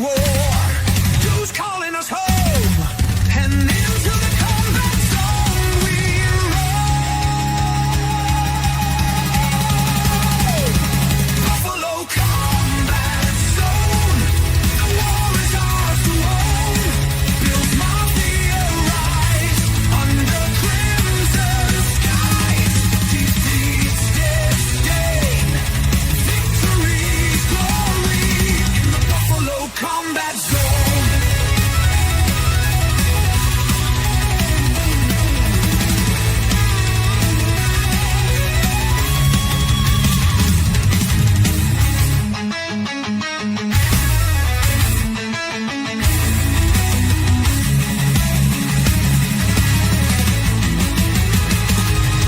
war. Who's calling us home and into the combat zone we roll. Buffalo combat zone. The war is ours to own. Bill's Mafia rise under crimson skies. Defeats disdain. Victory's glory in the Buffalo combat zone.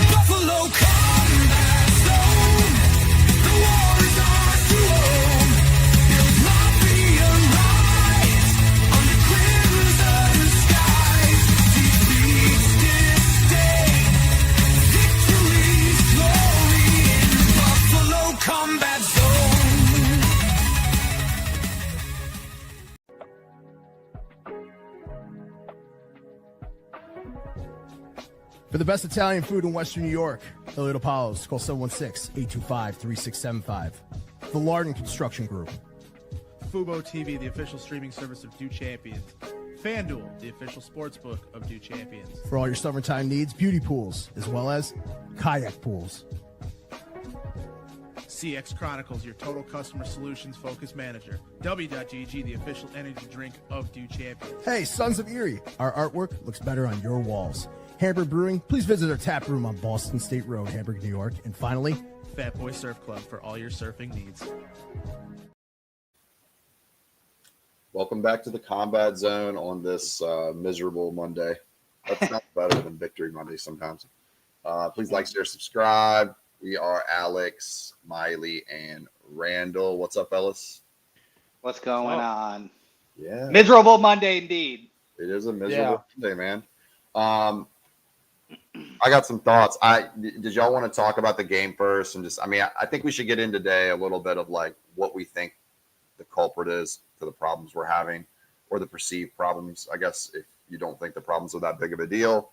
Buffalo combat zone. The war is ours to own. Bill's Mafia rise under crimson skies. Defeats disdain. Victory's glory in Buffalo combat zone. For the best Italian food in Western New York, Elliot Apollos, call 716-825-3675. The Lardon Construction Group. Fubo TV, the official streaming service of Do Champions. FanDuel, the official sportsbook of Do Champions. For all your summertime needs, beauty pools, as well as kayak pools. CX Chronicles, your total customer solutions focused manager. W.GG, the official energy drink of Do Champions. Hey, Sons of Erie, our artwork looks better on your walls. Hamburg Brewing, please visit our tap room on Boston State Road, Hamburg, New York. And finally, Fat Boy Surf Club for all your surfing needs. Welcome back to the Combat Zone on this miserable Monday. That's not better than Victory Monday sometimes. Please like, share, subscribe. We are Alex, Miley, and Randall. What's up, fellas? What's going on? Yeah, Miserable Monday indeed. it is a miserable Monday, man. I got some thoughts. Did y'all want to talk about the game first? And just, I think we should get in today a little bit of like what we think the culprit is to the problems we're having, or the perceived problems. I guess if you don't think the problems are that big of a deal,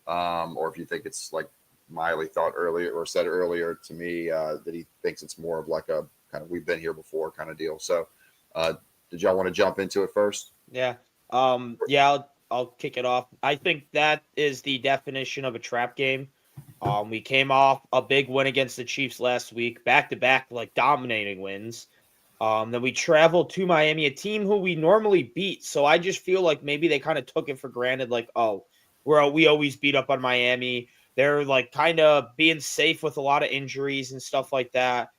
or if you think it's like Miley thought earlier or said earlier to me that he thinks it's more of like a kind of we've been here before kind of deal. So, did y'all want to jump into it first? Yeah. I'll kick it off. I think that is the definition of a trap game. We came off a big win against the Chiefs last week, back-to-back, like, dominating wins. Then we traveled to Miami, a team who we normally beat. So I just feel like maybe they kind of took it for granted, like, oh, we always beat up on Miami. They're, like, kind of being safe with a lot of injuries and stuff like that.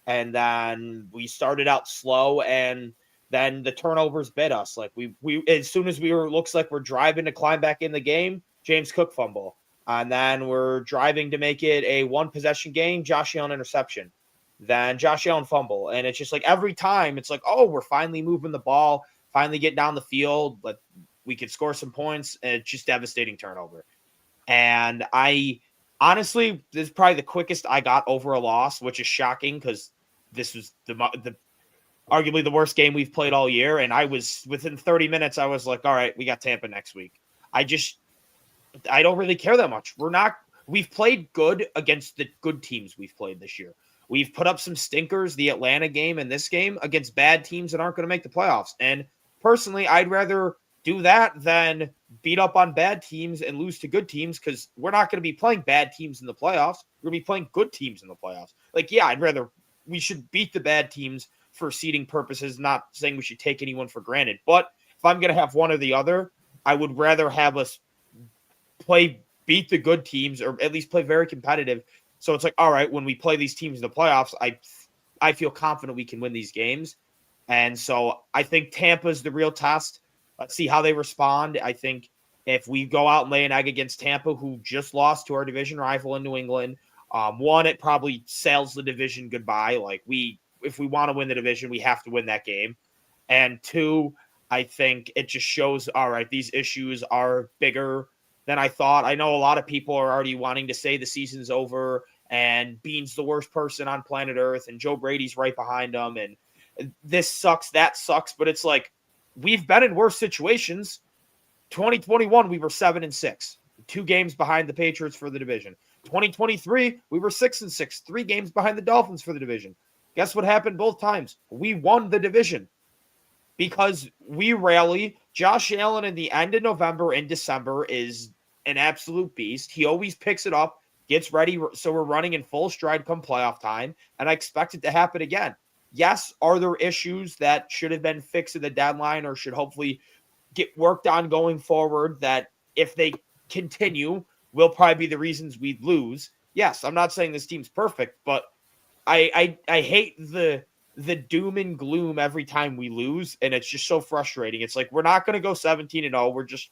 And then we started out slow, and then the turnovers bit us. Like we as soon as looks like we're driving to climb back in the game, James Cook fumble. And then we're driving to make it a one possession game, Josh Allen interception. Then Josh Allen fumble. And it's just like every time it's like, oh, we're finally moving the ball, finally getting down the field, but we could score some points. And it's just devastating turnover. And I honestly, this is probably the quickest I got over a loss, which is shocking because this was the arguably the worst game we've played all year. And I was within 30 minutes, I was like, all right, we got Tampa next week. I don't really care that much. We've played good against the good teams we've played this year. We've put up some stinkers, the Atlanta game and this game, against bad teams that aren't going to make the playoffs. And personally, I'd rather do that than beat up on bad teams and lose to good teams, because we're not going to be playing bad teams in the playoffs. We're going to be playing good teams in the playoffs. Like, yeah, we should beat the bad teams for seeding purposes, not saying we should take anyone for granted. But if I'm going to have one or the other, I would rather have us beat the good teams, or at least play very competitive. So it's like, all right, when we play these teams in the playoffs, I feel confident we can win these games. And so I think Tampa's the real test. Let's see how they respond. I think if we go out and lay an egg against Tampa, who just lost to our division rival in New England, one, it probably sails the division goodbye. Like if we want to win the division, we have to win that game. And two, I think it just shows, all right, these issues are bigger than I thought. I know a lot of people are already wanting to say the season's over and Beane's the worst person on planet Earth and Joe Brady's right behind him. And this sucks, that sucks. But it's like, we've been in worse situations. 2021, we were 7-6, 2 games behind the Patriots for the division. 2023, we were 6-6, 3 games behind the Dolphins for the division. Guess what happened both times? We won the division because we rally. Josh Allen in the end of November and December is an absolute beast. He always picks it up, gets ready, so we're running in full stride come playoff time, and I expect it to happen again. Yes, are there issues that should have been fixed at the deadline or should hopefully get worked on going forward that if they continue will probably be the reasons we lose? Yes, I'm not saying this team's perfect, but I hate the doom and gloom every time we lose, and it's just so frustrating. It's like we're not going to go 17-0. We're just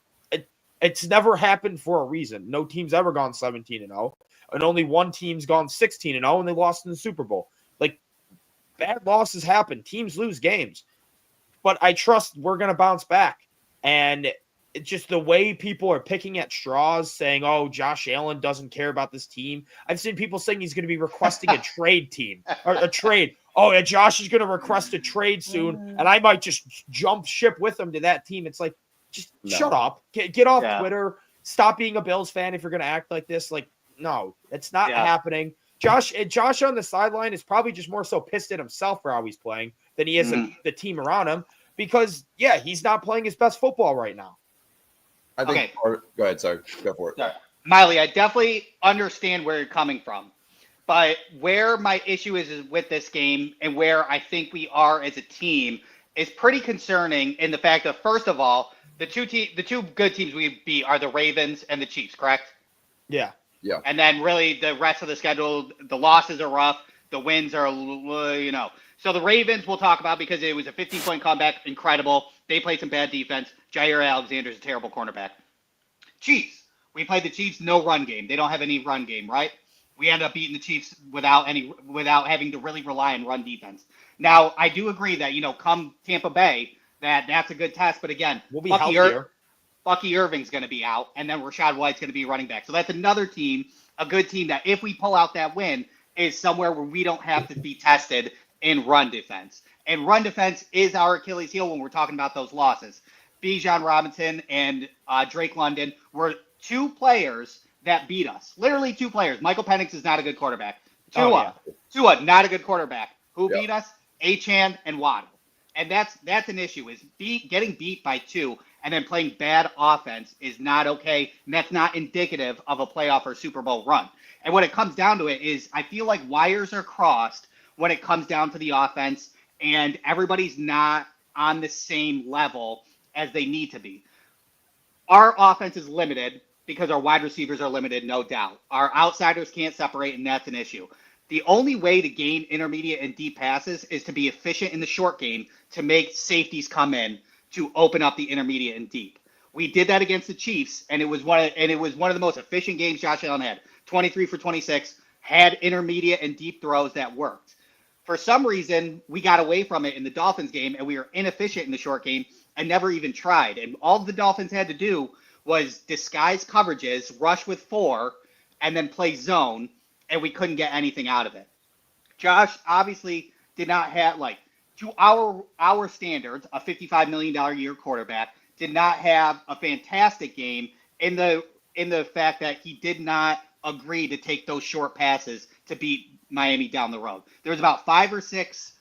it's never happened for a reason. No team's ever gone 17-0, and only one team's gone 16-0, and they lost in the Super Bowl. Like, bad losses happen. Teams lose games. But I trust we're going to bounce back. And it's just the way people are picking at straws, saying, oh, Josh Allen doesn't care about this team. I've seen people saying he's going to be requesting a trade team or a trade. Oh, yeah, Josh is going to request a trade soon, and I might just jump ship with him to that team. It's like, just shut up. Get off Twitter. Stop being a Bills fan if you're going to act like this. Like, no, it's not happening. Josh on the sideline is probably just more so pissed at himself for how he's playing than he is at the team around him because, he's not playing his best football right now. I think. Okay. Go ahead, sorry. Go for it. Sorry. Miley, I definitely understand where you're coming from. But where my issue is with this game and where I think we are as a team is pretty concerning in the fact that, first of all, the two good teams we beat are the Ravens and the Chiefs, correct? Yeah. Yeah. And then really the rest of the schedule, the losses are rough. The wins are, So the Ravens we'll talk about because it was a 15-point comeback. Incredible. They played some bad defense. Jair Alexander's a terrible cornerback. Chiefs. We played the Chiefs, no run game. They don't have any run game, right? We ended up beating the Chiefs without having to really rely on run defense. Now, I do agree that, come Tampa Bay, that's a good test. But again, we'll be healthier. Bucky Irving's going to be out, and then Rachaad White's going to be running back. So that's another team, a good team that if we pull out that win is somewhere where we don't have to be tested in run defense. And run defense is our Achilles heel when we're talking about those losses. Bijan Robinson and Drake London were 2 players that beat us. Literally 2 players. Michael Penix is not a good quarterback. Tua, not a good quarterback. Who beat us? Achane and Waddle. And that's an issue, is getting beat by 2 and then playing bad offense is not okay. And that's not indicative of a playoff or Super Bowl run. And what it comes down to it is I feel like wires are crossed when it comes down to the offense, and everybody's not on the same level as they need to be. Our offense is limited because our wide receivers are limited, no doubt. Our outsiders can't separate, and that's an issue. The only way to gain intermediate and deep passes is to be efficient in the short game to make safeties come in to open up the intermediate and deep. We did that against the Chiefs, and it was one of the most efficient games Josh Allen had. 23 for 26, had intermediate and deep throws that worked. For some reason, we got away from it in the Dolphins game, and we were inefficient in the short game and never even tried. And all the Dolphins had to do was disguise coverages, rush with 4, and then play zone, and we couldn't get anything out of it. Josh obviously did not have, to our standards, a $55 million a year quarterback, did not have a fantastic game in the fact that he did not agree to take those short passes to beat Miami down the road. There was about 5 or 6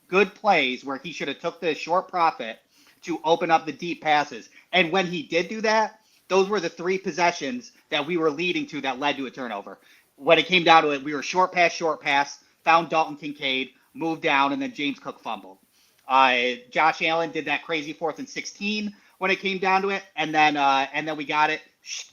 good plays where he should have took the short profit to open up the deep passes. And when he did do that, those were the 3 possessions that we were leading to that led to a turnover. When it came down to it, we were short pass, found Dalton Kincaid, moved down, and then James Cook fumbled. Josh Allen did that crazy 4th and 16 when it came down to it, and then we got it.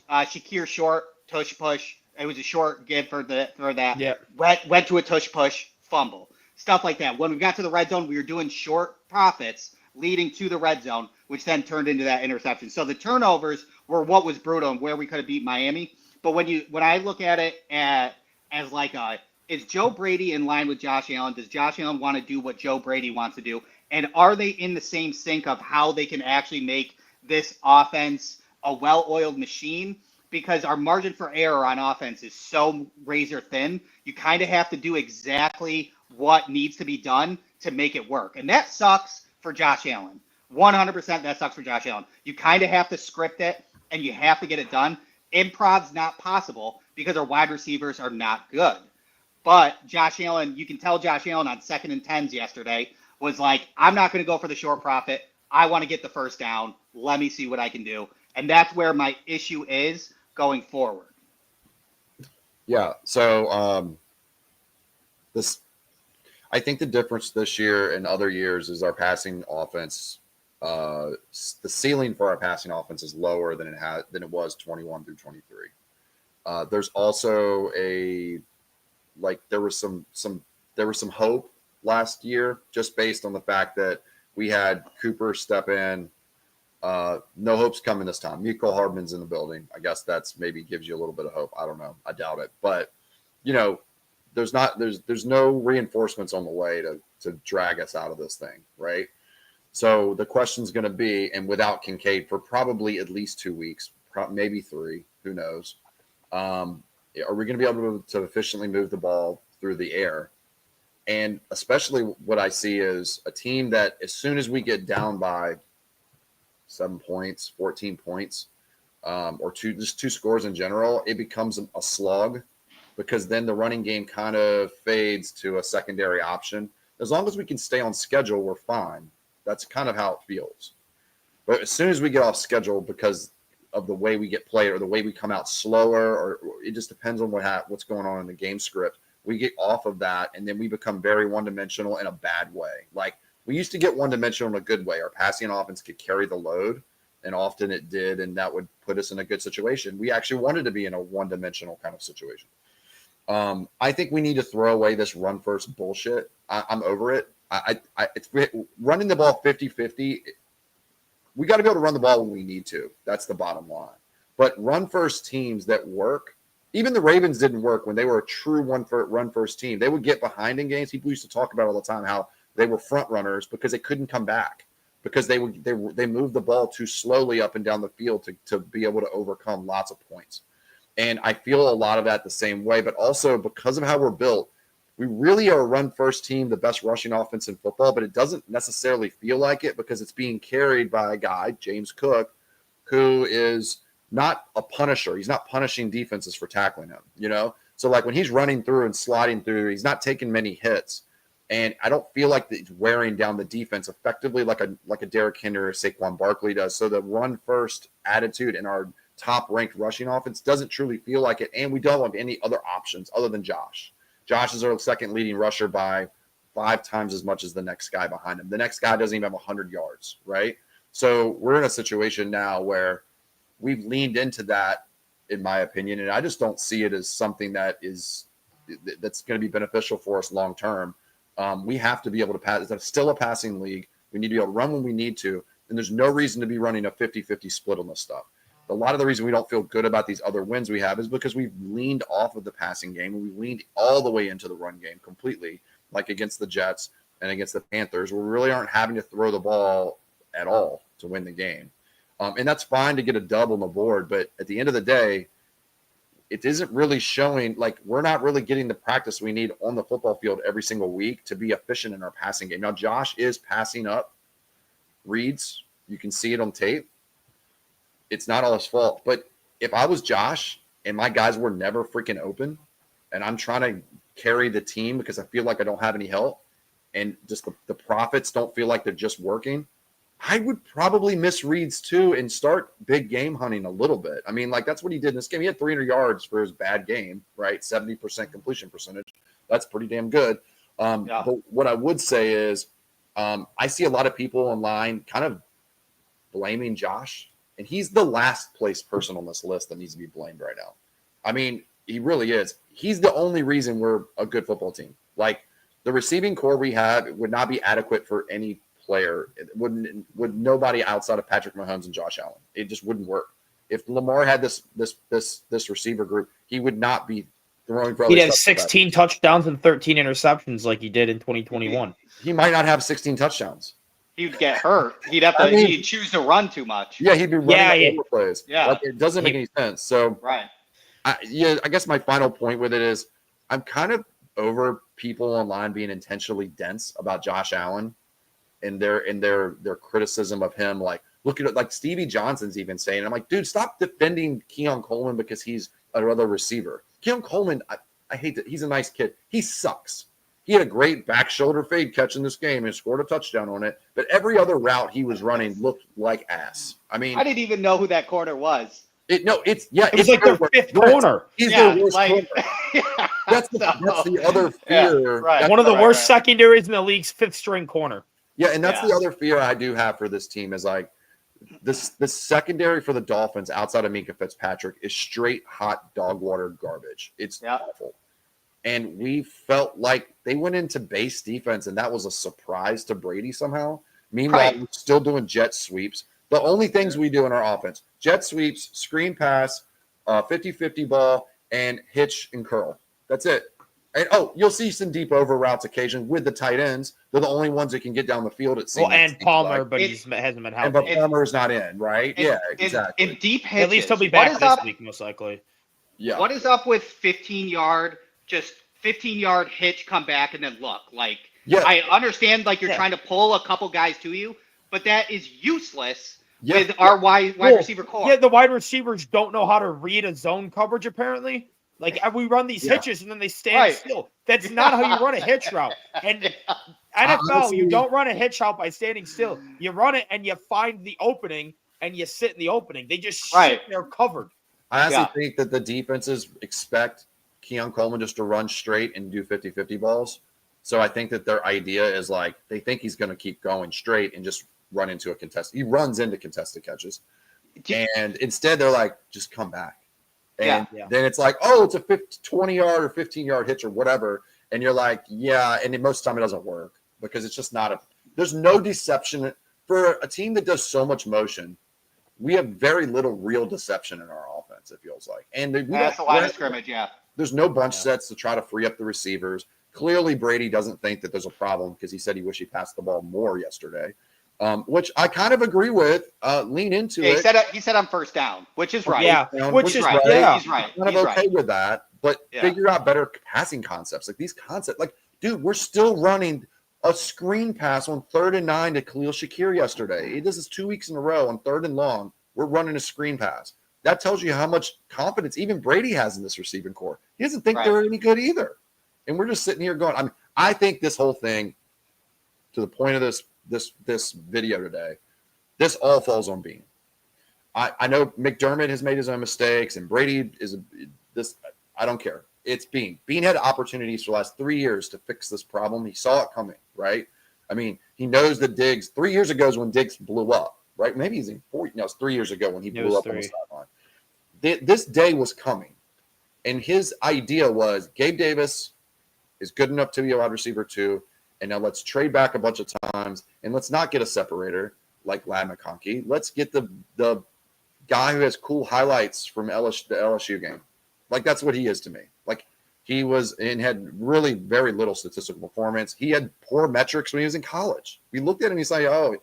Shakir short, tush push. It was a short give for that. Yeah. Went to a tush push, fumble. Stuff like that. When we got to the red zone, we were doing short profits leading to the red zone, which then turned into that interception. So the turnovers were what was brutal and where we could have beat Miami. But when I look at it as is Joe Brady in line with Josh Allen? Does Josh Allen want to do what Joe Brady wants to do? And are they in the same sync of how they can actually make this offense a well-oiled machine? Because our margin for error on offense is so razor thin, you kind of have to do exactly what needs to be done to make it work. And that sucks for Josh Allen. 100% that sucks for Josh Allen. You kind of have to script it and you have to get it done. Improv's not possible because our wide receivers are not good. But Josh Allen, you can tell Josh Allen on 2nd and 10s yesterday was like, I'm not going to go for the short profit. I want to get the first down. Let me see what I can do. And that's where my issue is going forward. Yeah. So I think the difference this year and other years is our passing offense. The ceiling for our passing offense is lower than it was 21 through 23. There's also there was some hope last year just based on the fact that we had Cooper step in. No hope's coming this time. Miko Hardman's in the building. I guess that's maybe gives you a little bit of hope. I don't know. I doubt it. But there's no reinforcements on the way to drag us out of this thing, right? So the question's going to be, and without Kincaid for probably at least 2 weeks, maybe 3, who knows? Are we going to be able to efficiently move the ball through the air? And especially what I see is a team that as soon as we get down by 7 points, 14 points, or two scores in general, it becomes a slog because then the running game kind of fades to a secondary option. As long as we can stay on schedule, we're fine. That's kind of how it feels. But as soon as we get off schedule because of the way we get played or the way we come out slower, or it just depends on what's going on in the game script, we get off of that and then we become very one-dimensional in a bad way. Like we used to get one-dimensional in a good way. Our passing offense could carry the load, and often it did, and that would put us in a good situation. We actually wanted to be in a one-dimensional kind of situation. I think we need to throw away this run-first bullshit. I'm over it. It's running the ball 50-50. We got to be able to run the ball when we need to. That's the bottom line. But run-first teams that work, even the Ravens didn't work when they were a true run-first team. They would get behind in games. People used to talk about all the time how they were front runners because they couldn't come back because they moved the ball too slowly up and down the field to be able to overcome lots of points. And I feel a lot of that the same way, but also because of how we're built, we really are a run-first team, the best rushing offense in football, but it doesn't necessarily feel like it because it's being carried by a guy, James Cook, who is not a punisher. He's not punishing defenses for tackling him, So, like, when he's running through and sliding through, he's not taking many hits. And I don't feel like he's wearing down the defense effectively like a Derrick Henry or Saquon Barkley does. So the run-first attitude in our top-ranked rushing offense doesn't truly feel like it, and we don't have any other options other than Josh. Josh is our second leading rusher by 5 times as much as the next guy behind him. The next guy doesn't even have 100 yards, right? So we're in a situation now where we've leaned into that, in my opinion, and I just don't see it as something that's going to be beneficial for us long term. We have to be able to pass. It's still a passing league. We need to be able to run when we need to, and there's no reason to be running a 50-50 split on this stuff. A lot of the reason we don't feel good about these other wins we have is because we've leaned off of the passing game and we leaned all the way into the run game completely, like against the Jets and against the Panthers, where we really aren't having to throw the ball at all to win the game. And that's fine to get a dub on the board, but at the end of the day, it isn't really showing, like we're not really getting the practice we need on the football field every single week to be efficient in our passing game. Now, Josh is passing up reads. You can see it on tape. It's not all his fault. But if I was Josh and my guys were never freaking open and I'm trying to carry the team because I feel like I don't have any help and just the profits don't feel like they're just working, I would probably miss reads too and start big game hunting a little bit. I mean, like that's what he did in this game. He had 300 yards for his bad game, right? 70% completion percentage. That's pretty damn good. But what I would say is I see a lot of people online kind of blaming Josh. And he's the last place person on this list that needs to be blamed right now. I mean, he really is. He's the only reason we're a good football team. Like the receiving core we have would not be adequate for any player. It would nobody outside of Patrick Mahomes and Josh Allen. It just wouldn't work. If Lamar had this receiver group, he would not be throwing. He'd have 16 touchdowns and 13 interceptions like he did in 2021. He might not have 16 touchdowns. He'd get hurt. He'd have to. He'd choose to run too much. Yeah, he'd be running over plays. Yeah, like, it doesn't make any sense. So, right. I guess my final point with it is I'm kind of over people online being intentionally dense about Josh Allen. and their criticism of him. Like, look at it, like Stevie Johnson's even saying, I'm like, dude, stop defending Keon Coleman because he's another receiver. Keon Coleman, I hate that. He's a nice kid. He sucks. He had a great back shoulder fade catch in this game and scored a touchdown on it. But every other route he was running looked like ass. I mean, I didn't even know who that corner was. It was like their fifth corner. He's Yeah, their worst like- corner. That's the other fear. right. One of the Right, worst right. secondaries in the league's fifth string corner. Yeah, and that's Yeah. the other fear I do have for this team is like this secondary for the Dolphins outside of Minka Fitzpatrick is straight hot dog water garbage. It's Yeah. awful. And we felt like they went into base defense, and that was a surprise to Brady somehow. Meanwhile, Right. we're still doing jet sweeps. The only things we do in our offense, jet sweeps, screen pass, 50-50 ball, and hitch and curl. That's it. And, you'll see some deep over routes occasionally with the tight ends. They're the only ones that can get down the field. It seems. Well, and Palmer, like. but he It- hasn't been But healthy. Palmer's not in, right? And- Exactly. And deep hitches. At least he'll be What back is this up- week, most likely. Yeah. What is up with 15-yard hitch, come back, and then look? Like, Yeah. I understand, like, you're Yeah. trying to pull a couple guys to you, but that is useless Yeah. with our wide Well, receiver core. Yeah, the wide receivers don't know how to read a zone coverage, apparently. Like, we run these Yeah. hitches and then they stand Right. still. That's not how you run a hitch route. And NFL, Honestly- you don't run a hitch route by standing still. You run it and you find the opening and you sit in the opening. They just Right. sit there covered. I honestly Yeah. think that the defenses expect Keon Coleman just to run straight and do 50-50 balls. So I think that their idea is like they think he's going to keep going straight and just run into a contest. He runs into contested catches. And instead they're like, just come back. And Yeah. then it's like, oh, it's a 20-yard or 15-yard hitch or whatever. And you're like, yeah. And most of the time it doesn't work because it's just there's no deception. For a team that does so much motion, we have very little real deception in our offense, it feels like. And That's the line of scrimmage, yeah. there's no bunch sets to try to free up the receivers. Clearly, Brady doesn't think that there's a problem because he said he wished he passed the ball more yesterday, which I kind of agree with. Lean into Yeah, it. he said on first down, which is right. Yeah, which is right. yeah. He's right. Kind of He's okay right. with that, but Yeah. figure out better passing concepts. Like these concepts, like, dude, we're still running a screen pass on 3rd and 9 to Khalil Shakir yesterday. This is 2 weeks in a row on 3rd and long. We're running a screen pass. That tells you how much confidence even Brady has in this receiving core. He doesn't think Right. they're any good either. And we're just sitting here going, I think this whole thing, to the point of this video today, this all falls on Bean. I know McDermott has made his own mistakes, and Brady is this. I don't care. It's Bean. Bean had opportunities for the last 3 years to fix this problem. He saw it coming, right? I mean, he knows that Diggs 3 years ago is when Diggs blew up, right? Maybe he's in 4. No, it's 3 years ago when he blew was up on the 3. sideline. This day was coming, and his idea was Gabe Davis is good enough to be a wide receiver too, and now let's trade back a bunch of times, and let's not get a separator like Lad McConkey. Let's get the guy who has cool highlights from the LSU game. Like, that's what he is to me. Like, he was and had really very little statistical performance. He had poor metrics when he was in college. We looked at him and he's like, oh,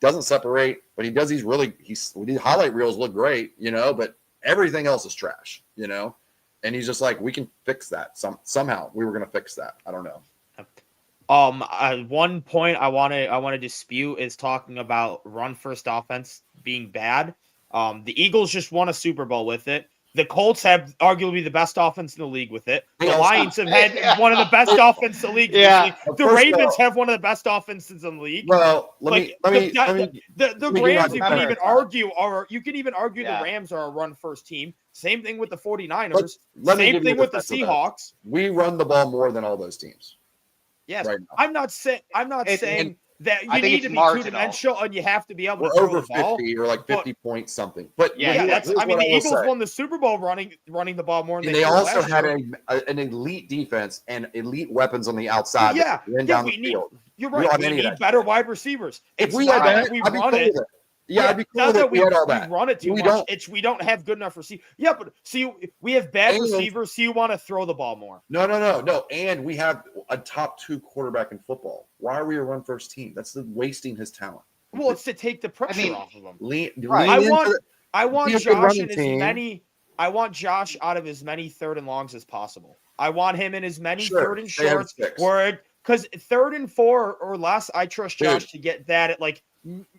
doesn't separate, but he does these highlight reels look great, but everything else is trash, And he's just like, we can fix that. Somehow we were going to fix that. I don't know. One point I want to dispute is talking about run first offense being bad. The Eagles just won a Super Bowl with it. The Colts have arguably the best offense in the league with it. The They also- Lions have had one of the best offenses in the league. Yeah. The First of Ravens all- have one of the best offenses in the league. Well, let Like, me the let me give Rams, my you can even defense. argue, Yeah. the Rams are a run first team. Same thing with the 49ers. Let me Same give you thing a with the defense of that. Seahawks. We run the ball more than all those teams. Yes, right now. I'm not saying And that you I think need it's to be marginal. two-dimensional and you have to be able We're to throw over the ball. 50 or like 50 point something. But Yeah, Yeah, here's the what I will Eagles say. won the Super Bowl running the ball more than And they they did also last had year. an elite defense and elite weapons on the outside. Yeah, that ran yeah, down we the need. field. You're We don't right. have We any of need that. better wide receivers. If It's we not had that that, we I'd be run cool it. with it. Yeah, I'd be cool not with that it. We had all that. we run it too We much. don't. It's we don't have good enough receivers. Yeah, but see, we have bad And- receivers. So you want to throw the ball more. No. And we have a top 2 quarterback in football. Why are we a run first team? That's wasting his talent. Well, it's to take the pressure mean, off of them. Lean Right. into I want be a good Josh running in as team. many. I want Josh out of as many 3rd and longs as possible. I want him in as many Sure, 3rd and stay ahead of shorts sticks. where Because 3rd and 4 or less, I trust Josh Dude. to get that at like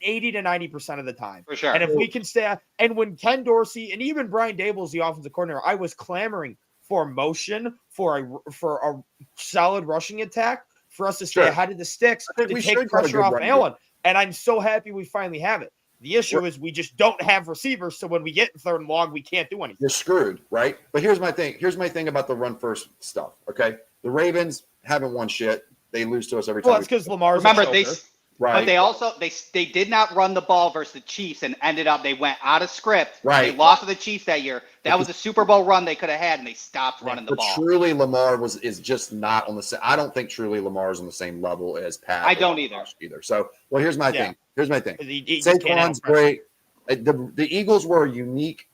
80 to 90% of the time. For sure. And if we can stay, and when Ken Dorsey and even Brian Dable is the offensive coordinator, I was clamoring for motion, for a solid rushing attack, for us to stay Sure. ahead of the sticks, I think to we take should have a pressure good off run game. Allen. And I'm so happy we finally have it. The issue is we just don't have receivers, so when we get in 3rd and long, we can't do anything. You're screwed, right? But here's my thing. Here's my thing about the run first stuff. Okay, the Ravens haven't won shit. They lose to us every time. Well, that's because Lamar's Remember, a choker. right. but they also they did not run the ball versus the Chiefs and ended up they went out of script. Right. They lost to the Chiefs that year. That was a Super Bowl run they could have had, and they stopped running the But ball. truly, Lamar is just not on the same. I don't think truly Lamar is on the same level as Pat. I or don't either. Josh either. So, well, here's my thing. Here's my thing. He just can't Saquon's out-pressure. great. The Eagles were a unique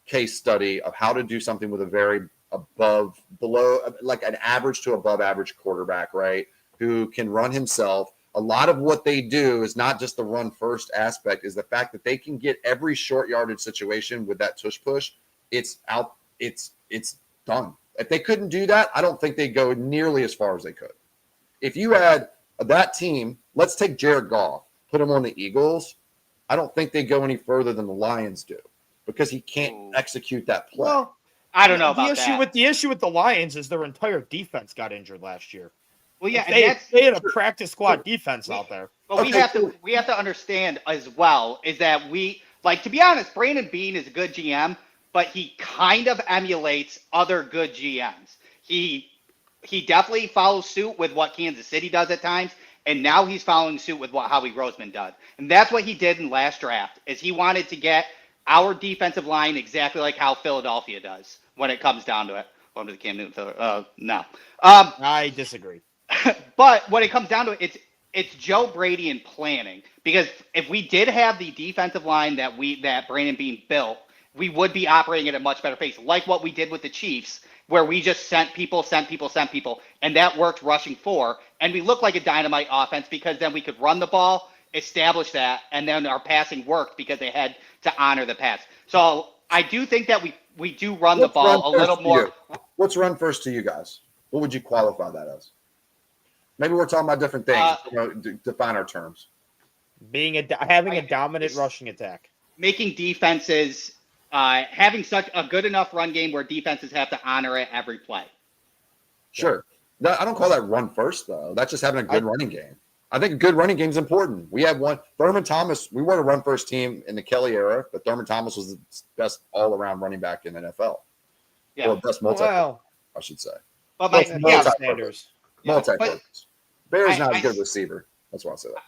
case study of how to do something with a very below, like an average to above average quarterback, right? Who can run himself. A lot of what they do is not just the run first aspect, is the fact that they can get every short yardage situation with that tush push. It's out. It's done. If they couldn't do that, I don't think they'd go nearly as far as they could. If you had that team, let's take Jared Goff, put him on the Eagles. I don't think they go any further than the Lions do because he can't execute that play. Well, I don't know about that. The issue with the Lions is their entire defense got injured last year. Well, yeah, and They had a practice squad defense out there. But we have to understand as well is that to be honest, Brandon Beane is a good GM, but he kind of emulates other good GMs. He definitely follows suit with what Kansas City does at times, and now he's following suit with what Howie Roseman does. And that's what he did in last draft, is he wanted to get our defensive line exactly like how Philadelphia does when it comes down to it. Welcome to the Cam Newton. No. I disagree. But when it comes down to it, it's Joe Brady and planning. Because if we did have the defensive line that Brandon Beane built, we would be operating at a much better pace, like what we did with the Chiefs, where we just sent people, and that worked rushing 4. And we looked like a dynamite offense because then we could run the ball, establish that, and then our passing worked because they had to honor the pass. So I do think that we do run the ball a little more. What's run first to you guys? What would you qualify that as? Maybe we're talking about different things. Define our terms. Having a dominant rushing attack. Making defenses, having such a good enough run game where defenses have to honor it every play. Sure. No, I don't call that run first, though. That's just having a good running game. I think a good running game is important. We had one. Thurman Thomas, we weren't a run first team in the Kelly era, but Thurman Thomas was the best all around running back in the NFL. Yeah. Or best I should say. But Multi-purpose. Multi-purpose. Bear's not a good receiver. That's why I say that.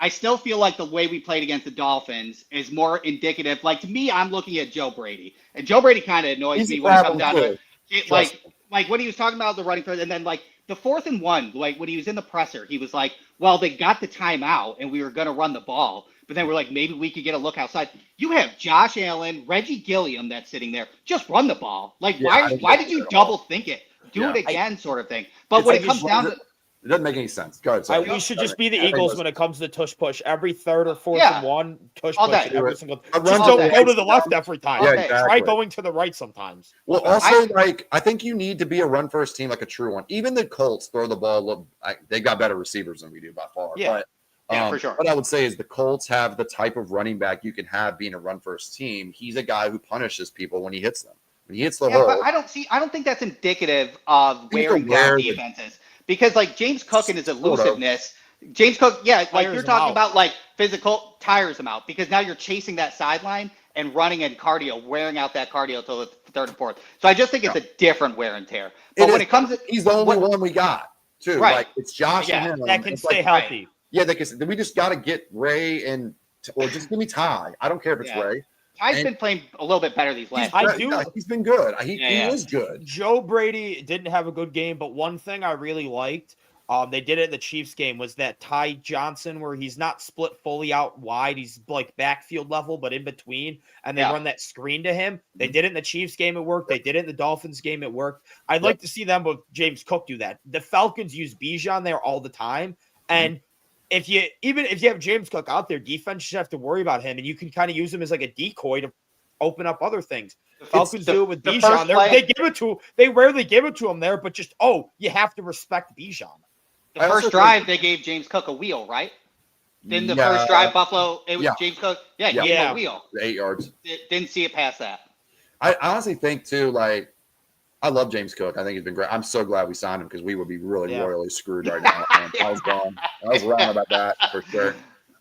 I still feel like the way we played against the Dolphins is more indicative. Like, to me, I'm looking at Joe Brady. And Joe Brady kind of annoys me when it comes down to it. Like when he was talking about the running first, and then like the 4th and 1, like when he was in the presser, he was like, well, they got the timeout and we were going to run the ball. But then we're like, maybe we could get a look outside. You have Josh Allen, Reggie Gilliam that's sitting there. Just run the ball. Like, why did you double think it? Do it again, sort of thing. But when it comes down to it doesn't make any sense. Go ahead. We should just be the Eagles when it comes to tush push. Every 3rd or 4th and 1, tush push every single. Just don't go to the left every time. Yeah, exactly. Try going to the right sometimes. Well, also, I think you need to be a run first team, like a true one. Even the Colts throw the ball. They got better receivers than we do by far. Yeah. But, for sure. What I would say is the Colts have the type of running back you can have being a run first team. He's a guy who punishes people when he hits them. When he hits the hole. But I don't think that's indicative of wearing down defenses. Because like James Cook and his elusiveness, James Cook, like you're talking about like physical, tires him out because now you're chasing that sideline and running and cardio, wearing out that cardio till the 3rd and 4th. So I just think it's a different wear and tear. But when it comes to he's the only one we got too. Right. Like it's Josh and him. That can stay healthy. Yeah, we just got to get Ray or just give me Ty. I don't care if it's Ray. Ty's been playing a little bit better these last years. He's been good. He is good. Joe Brady didn't have a good game, but one thing I really liked, they did it in the Chiefs game, was that Ty Johnson where he's not split fully out wide. He's like backfield level, but in between, and they run that screen to him. They did it in the Chiefs game. It worked. They did it in the Dolphins game. It worked. I'd like to see them with James Cook do that. The Falcons use Bijan there all the time. And if you have James Cook out there, defense just have to worry about him, and you can kind of use him as like a decoy to open up other things. The Falcons do it with Bijan. They rarely give it to him there, but just you have to respect Bijan. The I also first drive, they gave James Cook a wheel, right? Then the first drive, Buffalo, it was Yeah. James Cook. Yeah, he Yeah. gave him a wheel. 8 yards. Didn't see it past that. I honestly think too, like, I love James Cook. I think he's been great. I'm so glad we signed him because we would be really royally screwed right now. I was wrong. I was wrong about that for sure.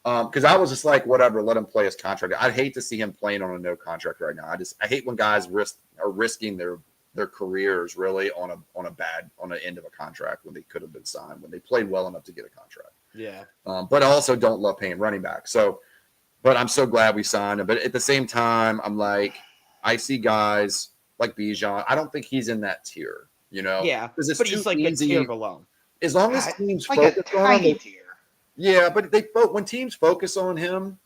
Because I was just like, whatever, let him play his contract. I'd hate to see him playing on a no contract right now. I hate when guys are risking their careers really on an end of a contract when they could have been signed, when they played well enough to get a contract. Yeah. But I also don't love paying running back. So, but I'm so glad we signed him. But at the same time, I'm like, I see guys like Bijan. I don't think he's in that tier, Yeah. because it's But too he's like easy. a tier below. As long as teams Like a focus on tiny him, tier. yeah. But when teams focus on him,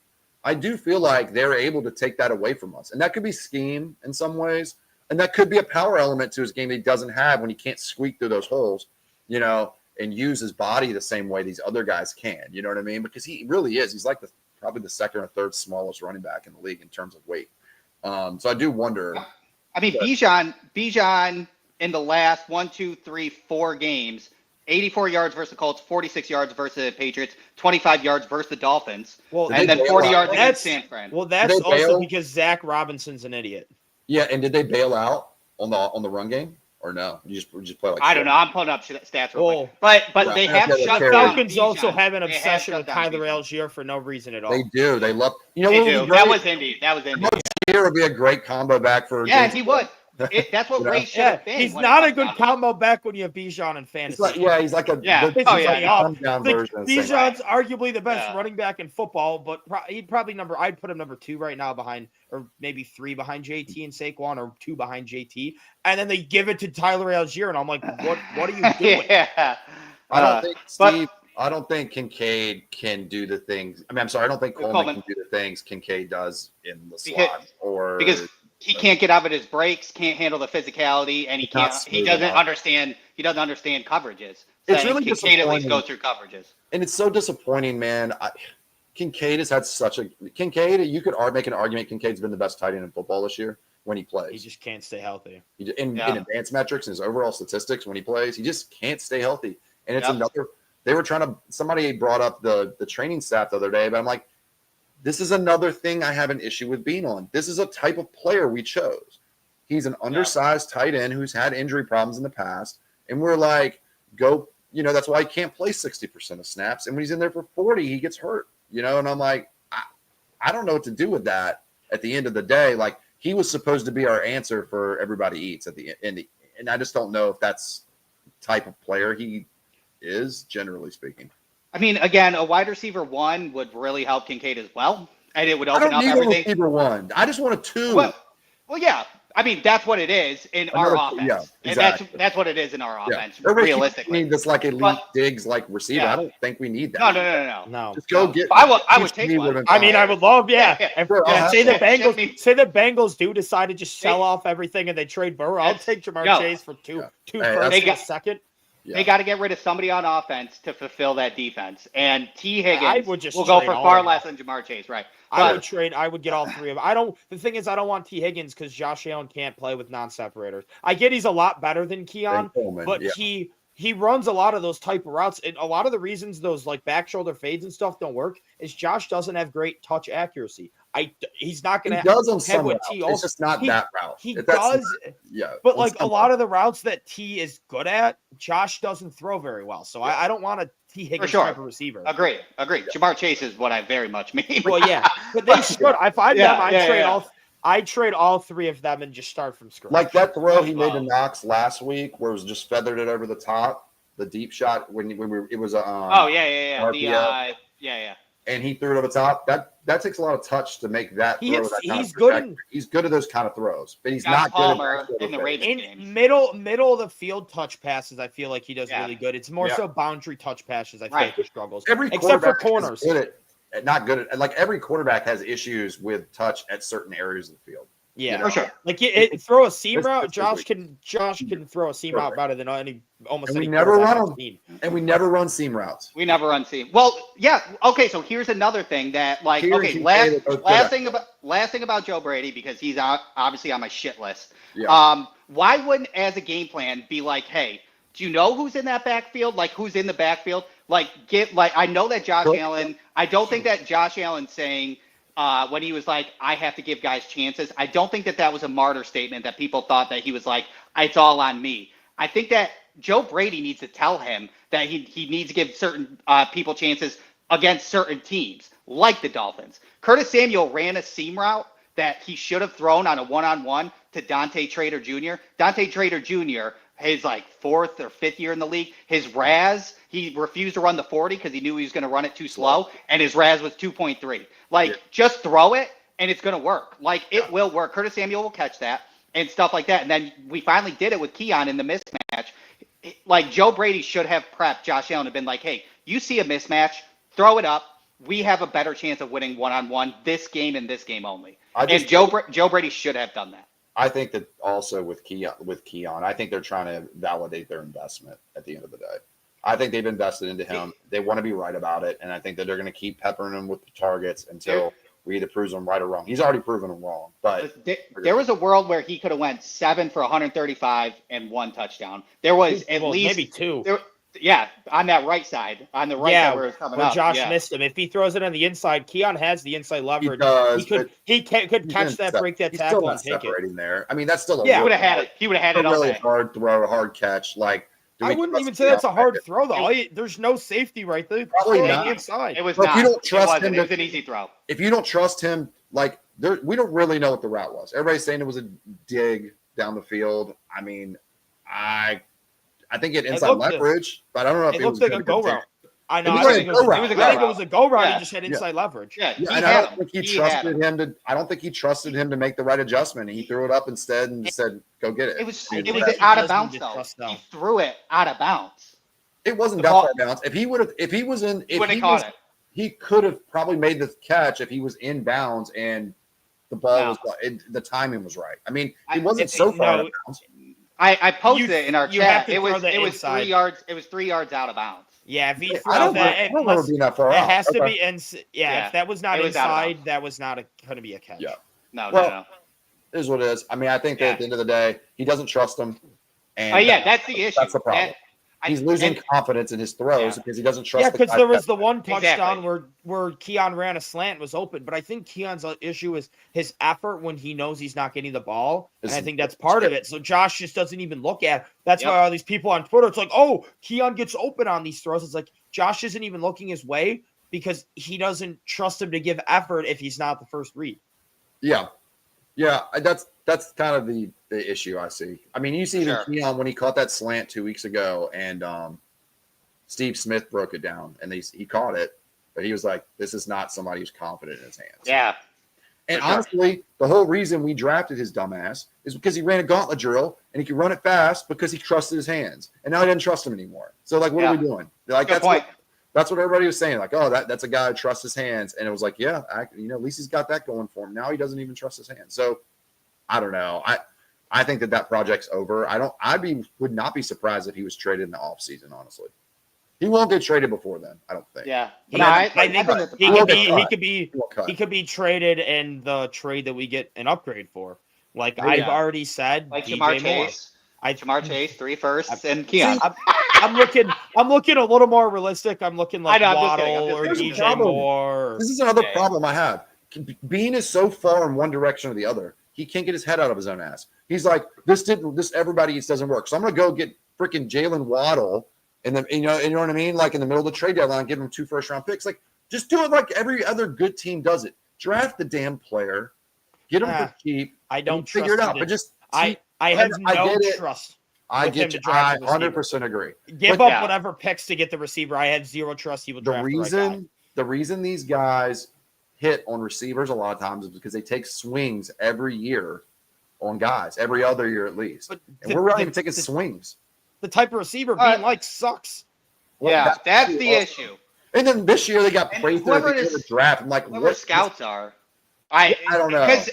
I do feel like they're able to take that away from us, and that could be scheme in some ways, and that could be a power element to his game that he doesn't have when he can't squeak through those holes, and use his body the same way these other guys can. You know what I mean? Because he really is. He's like probably the second or third smallest running back in the league in terms of weight. So I do wonder. I mean, Bijan in the last 4 games, 84 yards versus the Colts, 46 yards versus the Patriots, 25 yards versus the Dolphins, Well, and then 40 yards against San Fran. Well, that's Did they also bail? because Zach Robinson's an idiot. Yeah, and did they bail out on the run game or no? You just play like I don't know. I'm pulling up stats real Well, quick. But they yeah, have the shut The down Falcons Bijan. also have an They obsession shut with down Tyler Bijan. Algier for no reason at all. They do. They love. They what do. would be That great? was Indy. Algier would be a great combo back for. Yeah, James he Cook. would. That's what Ray should Yeah, have been. he's when it not a comes good down to it. combo back when you have Bijan in fantasy. He's like a Yeah. good, Oh, he's yeah, like a yeah. dumbed-down Like, version of the same. Bijan's arguably the best Yeah. running back in football, but he'd probably I'd put him number 2 right now behind, or maybe 3 behind JT and Saquon, or 2 behind JT. And then they give it to Tyler Algier, and I'm like, what are you doing? Yeah. I don't think but- Steve. I don't think Kincaid can do the things. I mean, I'm sorry. I don't think Coleman can do the things Kincaid does in the slot, Because he can't get out of his breaks, can't handle the physicality, and he doesn't understand coverages. It's So really Kincaid at least disappointing. go through coverages. And it's so disappointing, man. Kincaid has had Kincaid. You could make an argument. Kincaid's been the best tight end in football this year when he plays. He just can't stay healthy. In advanced metrics and his overall statistics when he plays, he just can't stay healthy. And it's another. They were trying to. Somebody brought up the training staff the other day, but I'm like, this is another thing I have an issue with being on. This is a type of player we chose. He's an undersized tight end who's had injury problems in the past, and we're like, go. That's why he can't play 60% of snaps. And when he's in there for 40, he gets hurt. And I'm like, I don't know what to do with that. At the end of the day, like, he was supposed to be our answer for everybody eats at the end, and I just don't know if that's the type of player he is, generally speaking. I mean, again, a wide receiver 1 would really help Kincaid as well, and it would I open don't up need everything. a receiver 1. I just want a 2. Well, yeah. I mean, that's what it is in our offense. Yeah, And exactly. that's what it is in our offense, Everybody keeps realistically. saying this like elite But- digs like receiver. Yeah. I don't think we need that. No. No. Just go get. I would take Steve one. would've been I mean, I would love, Yeah. Say the Ship Bengals, me. say the Bengals do decide to just sell off everything and they trade Burrow. I'll take Jamar No. Chase for two Hey, firsts they and a got- second. Yeah. They got to get rid of somebody on offense to fulfill that defense. And T. I Higgins would just will go trade for all far of them. less than Jamar Chase, right? I would get all 3 of them. The thing is, I don't want T. Higgins because Josh Allen can't play with non-separators. I get he's a lot better than Keon, Coleman, but yeah. he runs a lot of those type of routes. And a lot of the reasons those like back shoulder fades and stuff don't work is Josh doesn't have great touch accuracy. He's not going He to does on have some what routes. T It's also. just not that route. He That's does, Yeah. but on like a some lot of the routes that T is good at, Josh doesn't throw very well. So I don't want a T Higgins sure. type of receiver. Agreed. Jamar Chase is what I very much mean. Well, yeah, but they should. If I'm Yeah, them, I'd yeah, trade yeah. I'd trade all 3 of them and just start from scratch. Like that throw he made Wow. to Knox last week, where it was just feathered it over the top, the deep shot when it was a Oh yeah. RPO. Yeah. And he threw it over the top. That takes a lot of touch to make that He throw. hits- that kind he's of good protect- he's good at those kind of throws, but he's Josh not Palmer good at in the Ravens. in games. middle of the field touch passes, I feel like he does Yeah. really good. It's more Yeah. so boundary touch passes. I feel Right. like he struggles, Every except for quarterback is corners. good at, not good at, like every quarterback has issues with touch at certain areas of the field. Yeah, you know? For sure. like throw a seam This- route. this is Josh weak. can throw a seam route better than almost And we any never quarterback run I've them. seen. And we never run seam routes. We never run seam. Well, yeah. Okay, so here's another thing that, like, Here okay, he last made it both last thing about Joe Brady, because he's obviously on my shit list. Yeah. Why wouldn't, as a game plan, be like, hey, Do you know who's in that backfield? Like, who's in the backfield? I know that Josh Allen. I don't think that Josh Allen saying when he was like, I have to give guys chances. I don't think that was a martyr statement that people thought that he was like, it's all on me. I think that Joe Brady needs to tell him that he needs to give certain people chances against certain teams, like the Dolphins. Curtis Samuel ran a seam route that he should have thrown on a one-on-one to Dante Trader Jr. Dante Trader Jr., his fourth or fifth year in the league, his RAS, he refused to run the 40 because he knew he was going to run it too slow, and his RAS was 2.3. Just throw it, and it's going to work. It will work. Curtis Samuel will catch that and stuff like that. And then we finally did it with Keon in the mismatch. Joe Brady should have prepped Josh Allen and been like, hey, you see a mismatch, throw it up. We have a better chance of winning one-on-one this game and this game only. And Joe Brady should have done that. I think that also with Keon, I think they're trying to validate their investment at the end of the day. I think they've invested into him. They want to be right about it, and I think that they're going to keep peppering him with the targets until we either proves them right or wrong. He's already proven them wrong. But there was a world where he could have went 7 for 135 and 1 touchdown. There was at least maybe 2. On that right side, side where it's coming up. Josh missed him. If he throws it on the inside, Keon has the inside leverage. He could catch that, break that tackle, and take it. There. I mean, that's still he would have had it. He would have had it all really day. Hard throw, hard catch. I wouldn't even say that's a hard throw, though. There's no safety right there. Probably not. Inside. It was not. If you don't trust him, it was an easy throw. If you don't trust him, we don't really know what the route was. Everybody's saying it was a dig down the field. I mean, I think it inside leverage, but I don't know if it looked was like a go route. I know. I think it was a go route. He just had inside leverage. Yeah, and I don't think he trusted him to. I don't think he trusted him to make the right adjustment. He threw it up instead and said, "Go get it." It was out of bounds though. He threw it out of bounds. It wasn't that far bounds. He could have probably made the catch if he was in bounds and the ball was the timing was right. I mean, he wasn't so far out of bounds. I posted it in our chat. It was 3 yards. It was 3 yards out of bounds. Yeah, if he I don't remember being that far out. It has to be if that was not inside, that was not going to be a catch. Yeah. No. It is what it is. I mean, I think that at the end of the day, he doesn't trust him. And that's the issue. That's the problem. He's losing confidence in his throws because he doesn't trust. Yeah, because there was the one touchdown where Keon ran a slant, was open. But I think Keon's issue is his effort when he knows he's not getting the ball. And I think that's part of it. So Josh just doesn't even look at it. That's why all these people on Twitter, it's like, oh, Keon gets open on these throws. It's like Josh isn't even looking his way because he doesn't trust him to give effort if he's not the first read. Yeah. That's kind of the issue I see. I mean, you see Keon when he caught that slant 2 weeks ago, and Steve Smith broke it down, and he caught it, but he was like, "This is not somebody who's confident in his hands." Yeah. And honestly, the whole reason we drafted his dumbass is because he ran a gauntlet drill and he could run it fast because he trusted his hands, and now he doesn't trust him anymore. So what are we doing? That's what everybody was saying. That's a guy who trusts his hands, and it was like, at least he's got that going for him. Now he doesn't even trust his hands. So. I don't know. I think that project's over. Would not be surprised if he was traded in the offseason, honestly. He won't get traded before then, I don't think. Yeah. I think he could be traded in the trade that we get an upgrade for. I've already said, Jamar Chase. Jamar Chase, 3 firsts, and Keon. I'm looking a little more realistic. I'm looking Waddle or DJ Moore. This is another problem I have. Bean is so far in one direction or the other. He can't get his head out of his own ass. He's like, this everybody doesn't work. So I'm gonna go get freaking Jalen Waddle, and then you know what I mean? Like in the middle of the trade deadline, give him 2 first-round picks. Just do it like every other good team does it. Draft the damn player, get him for cheap. I don't figure it out. But I have no trust. I get you. I 100% agree. Give up whatever picks to get the receiver. I have zero trust he will draft the reason these guys hit on receivers a lot of times is because they take swings every year on guys, every other year at least. And we're not even taking swings. The type of receiver being sucks. Well, that's the issue. And then this year they got played through the draft. I'm like, what scouts are? I don't know. Because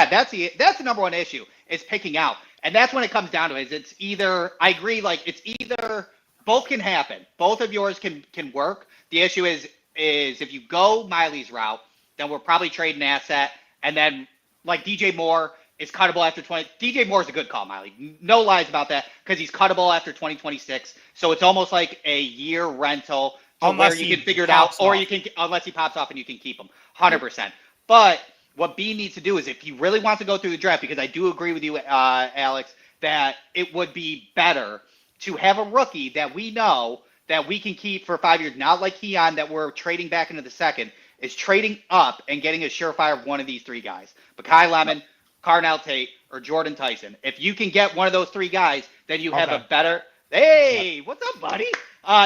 that's the number one issue is picking out. And that's when it comes down to it. It's either, I agree, it's either both can happen. Both of yours can work. The issue is if you go Miley's route, then we're probably trading an asset. And then DJ Moore, is cuttable after 20. DJ Moore's a good call, Miley. No lies about that because he's cuttable after 2026. So it's almost like a year rental to Unless where you he can figure it out, pops or off. you can, unless he pops off and you can keep him 100%. But what B needs to do is if he really wants to go through the draft, because I do agree with you, Alex, that it would be better to have a rookie that we know that we can keep for 5 years, not like Keon that we're trading back into the second, is trading up and getting a surefire of one of these three guys. Makai Lemon, Carnell Tate, or Jordan Tyson. If you can get one of those three guys, then you have a better – hey, what's up, buddy?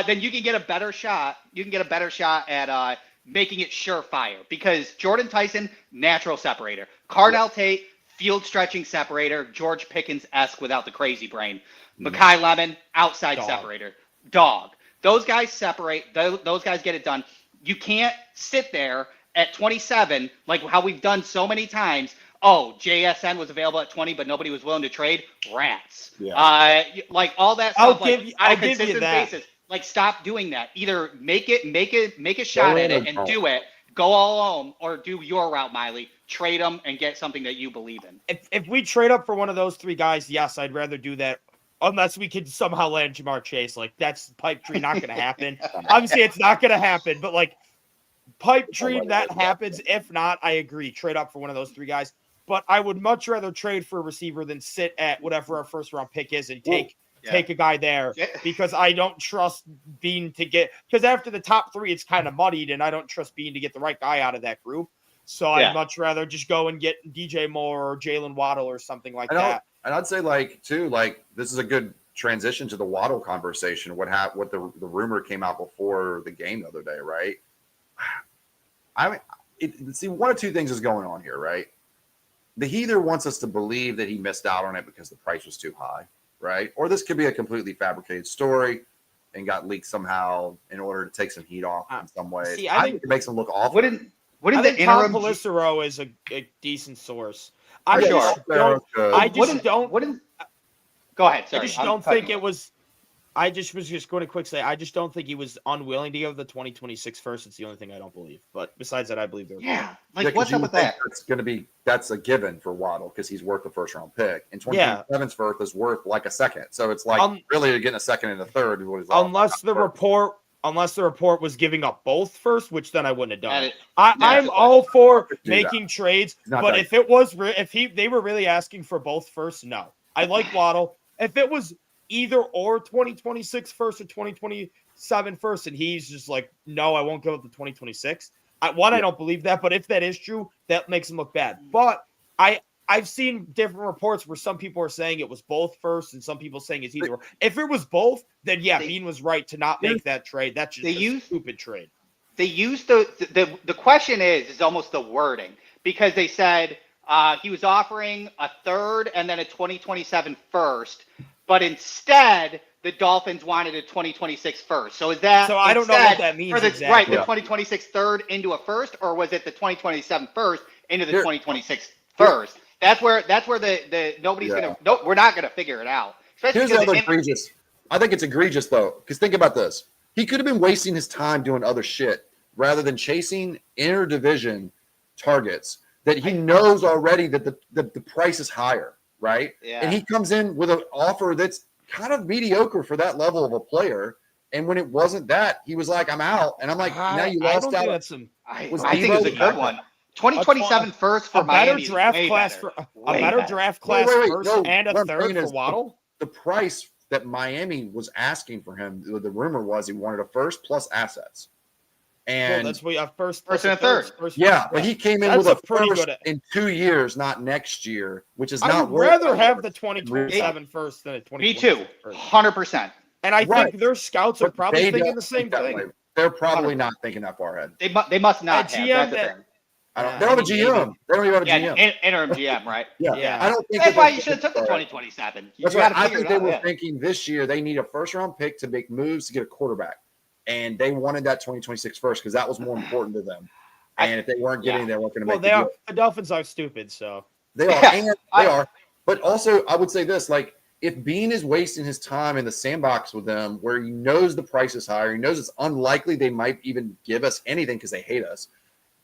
Then you can get a better shot. You can get a better shot at making it surefire because Jordan Tyson, natural separator. Carnell Tate, field stretching separator. George Pickens-esque without the crazy brain. Makai Lemon, outside separator. Dog. Those guys separate. Those guys get it done. You can't sit there at 27 like how we've done so many times. Oh, JSN was available at 20, but nobody was willing to trade. Rats. Yeah. Like all that I'll stuff. Like give you- on a I'll give you consistent that. basis. Like stop doing that. Either make a shot at it and don't. do it. Go all home or do your route, Miley. Trade them and get something that you believe in. If we trade up for one of those three guys, yes, I'd rather do that. Unless we could somehow land Jamar Chase. Like, that's pipe dream not going to happen. Obviously, it's not going to happen. But, like, pipe dream that happens. If not, I agree. Trade up for one of those three guys. But I would much rather trade for a receiver than sit at whatever our first-round pick is and take a guy there. Because I don't trust Bean to get – because after the top three, it's kind of muddied, and I don't trust Bean to get the right guy out of that group. So I'd much rather just go and get DJ Moore or Jalen Waddle or something like that. And I'd say, like, too, like, this is a good transition to the Waddle conversation. What the rumor came out before the game the other day, right? See, one of two things is going on here, right? He either wants us to believe that he missed out on it because the price was too high, right? Or this could be a completely fabricated story and got leaked somehow in order to take some heat off in some way. See, I think it makes him look awful. Wouldn't I the think Tom interim Pelissero is a decent source. For I sure. just don't. I just don't. Go ahead. Sorry, I just don't think it was. I just was just going to quick say I just don't think he was unwilling to give the 2026 first. It's the only thing I don't believe. But besides that, I believe there. Yeah. Yeah, Like, what's you up with would think that? that's a given for Waddle because he's worth the first round pick. And 2027's worth is worth like a second. So it's like really getting a second and a third. Unless the report was giving up both first, which then I wouldn't have done. That I'm all for Do making trades, not but that- if it was they were really asking for both first, no. I like Waddle. If it was either or 2026 first or 2027 first, and he's just like, no, I won't give up the 2026. I don't believe that, but if that is true, that makes him look bad. But I've seen different reports where some people are saying it was both first and some people saying it's either or. If it was both, then Bean was right to not make that trade. That's just a stupid trade. They used the question is almost the wording because they said he was offering a third and then a 2027 first, but instead the Dolphins wanted a 2026 first. So is that so? I don't know what that means. For the, exactly. Right, the 2026 third into a first, or was it the 2027 first into the 2026 first? That's where the nobody's gonna. No, we're not gonna figure it out. Here's the other egregious. I think it's egregious though, because think about this: he could have been wasting his time doing other shit rather than chasing interdivision targets that he knows already that the price is higher, right? Yeah. And he comes in with an offer that's kind of mediocre for that level of a player. And when it wasn't that, he was like, "I'm out," and I'm like, "Now you lost out." I think it's a good one. 2027 first for a better Miami. draft class for a better draft class first and a third for Waddle. The price that Miami was asking for him, the rumor was he wanted a first plus assets. And that's what first and a third. But he came in with a first in 2 years, not next year, which is not. I would rather have the 2027 first than a 2026 Me too, first. 100%. And I think their scouts are probably thinking the same thing. They're probably not thinking that far ahead. They must not have. That's the thing. They don't have a GM. They don't even have a GM. Interim GM, right? Yeah. I don't think that's why you should have took the 2027. That's right. I think they were thinking this year they need a first round pick to make moves to get a quarterback. And they wanted that 2026 first because that was more important to them. And if they weren't getting, they weren't going to make the deal. The Dolphins are stupid, so they are. And they are. But also, I would say this: like, if Bean is wasting his time in the sandbox with them, where he knows the price is higher, he knows it's unlikely they might even give us anything because they hate us.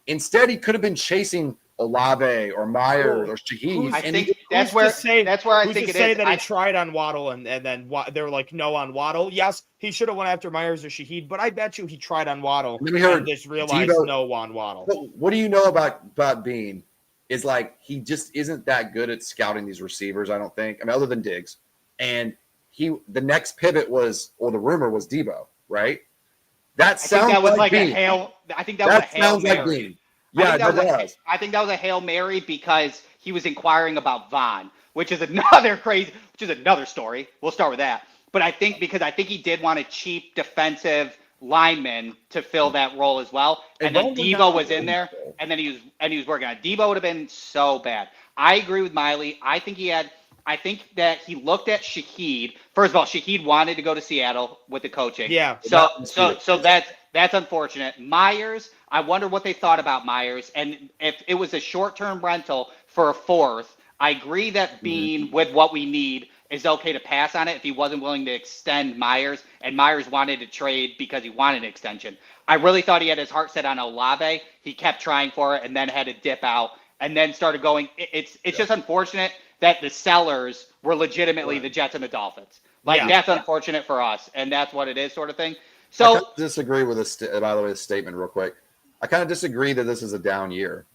Instead, he could have been chasing Olave or Myers or Shaheed. I and think he- that's Who's where to say- that's where I Who's think to it say is. that he tried on Waddle and then they were like no on Waddle? Yes, he should have went after Myers or Shaheed, but I bet you he tried on Waddle Then we heard and just realized Debo- no on Waddle. What do you know about Bean? Is like he just isn't that good at scouting these receivers. I don't think. I mean, other than Diggs, and the next pivot was, or the rumor was Debo, right? That I think sounds that was like Bean. a hail. I think that was a That hail sounds like mary. Bean. Yeah, I think that was a Hail Mary because he was inquiring about Vaughn, which is another story. We'll start with that. But I think he did want a cheap defensive lineman to fill that role as well. And then Debo was in there, and then he was working on it. Debo would have been so bad. I agree with Miley. I think that he looked at Shaheed. First of all, Shaheed wanted to go to Seattle with the coaching. Yeah. So that's unfortunate. Myers, I wonder what they thought about Myers, and if it was a short-term rental for a fourth. I agree that Bean, with what we need, is okay to pass on it if he wasn't willing to extend Myers, and Myers wanted to trade because he wanted an extension. I really thought he had his heart set on Olave. He kept trying for it and then had to dip out and then started going. It's just unfortunate that the sellers were legitimately the Jets and the Dolphins. That's unfortunate for us, and that's what it is, sort of thing. So I kind of disagree with this. By the way, this statement, real quick. I kind of disagree that this is a down year.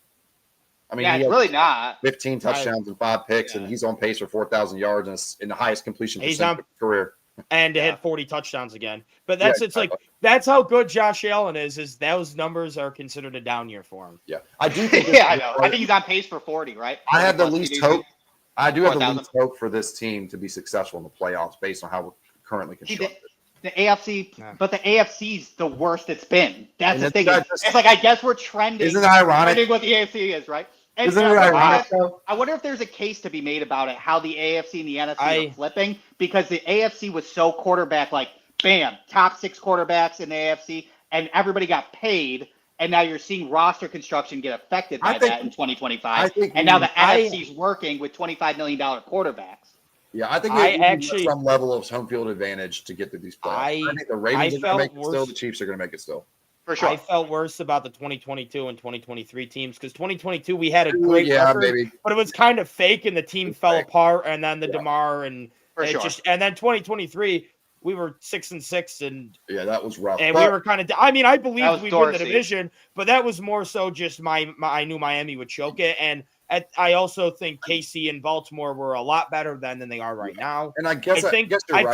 I mean, it's really not. 15 touchdowns and 5 picks, and he's on pace for 4,000 yards and in the highest completion percentage of his career. And to hit 40 touchdowns again. But that's how good Josh Allen is those numbers are considered a down year for him. Yeah. I do think I know. I think he's on pace for 40, right? I have the least hope. I do have the 4,000. least hope for this team to be successful in the playoffs based on how we're currently constructed. The AFC, but the AFC's the worst it's been. That's And the thing. that's- It's like I guess we're trending. Isn't that ironic? Trending what the AFC is, right? And Isn't it ironic, though? I wonder if there's a case to be made about it, how the AFC and the NFC are flipping, because the AFC was so quarterback, like, bam, top 6 quarterbacks in the AFC, and everybody got paid, and now you're seeing roster construction get affected by that in 2025. And now the NFC's working with $25 million quarterbacks. Yeah, I think they need some level of home field advantage to get to these playoffs. I think the Ravens are going to make it still. The Chiefs are going to make it still. For sure. I felt worse about the 2022 and 2023 teams because 2022 we had a great record, but it was kind of fake and the team fell apart, and then the DeMar and and then 2023 we were 6-6 and that was rough. And we were kind of. I mean, I believed we'd win the division, but that was more so just I knew Miami would choke it, and I also think KC and Baltimore were a lot better than they are right now. And I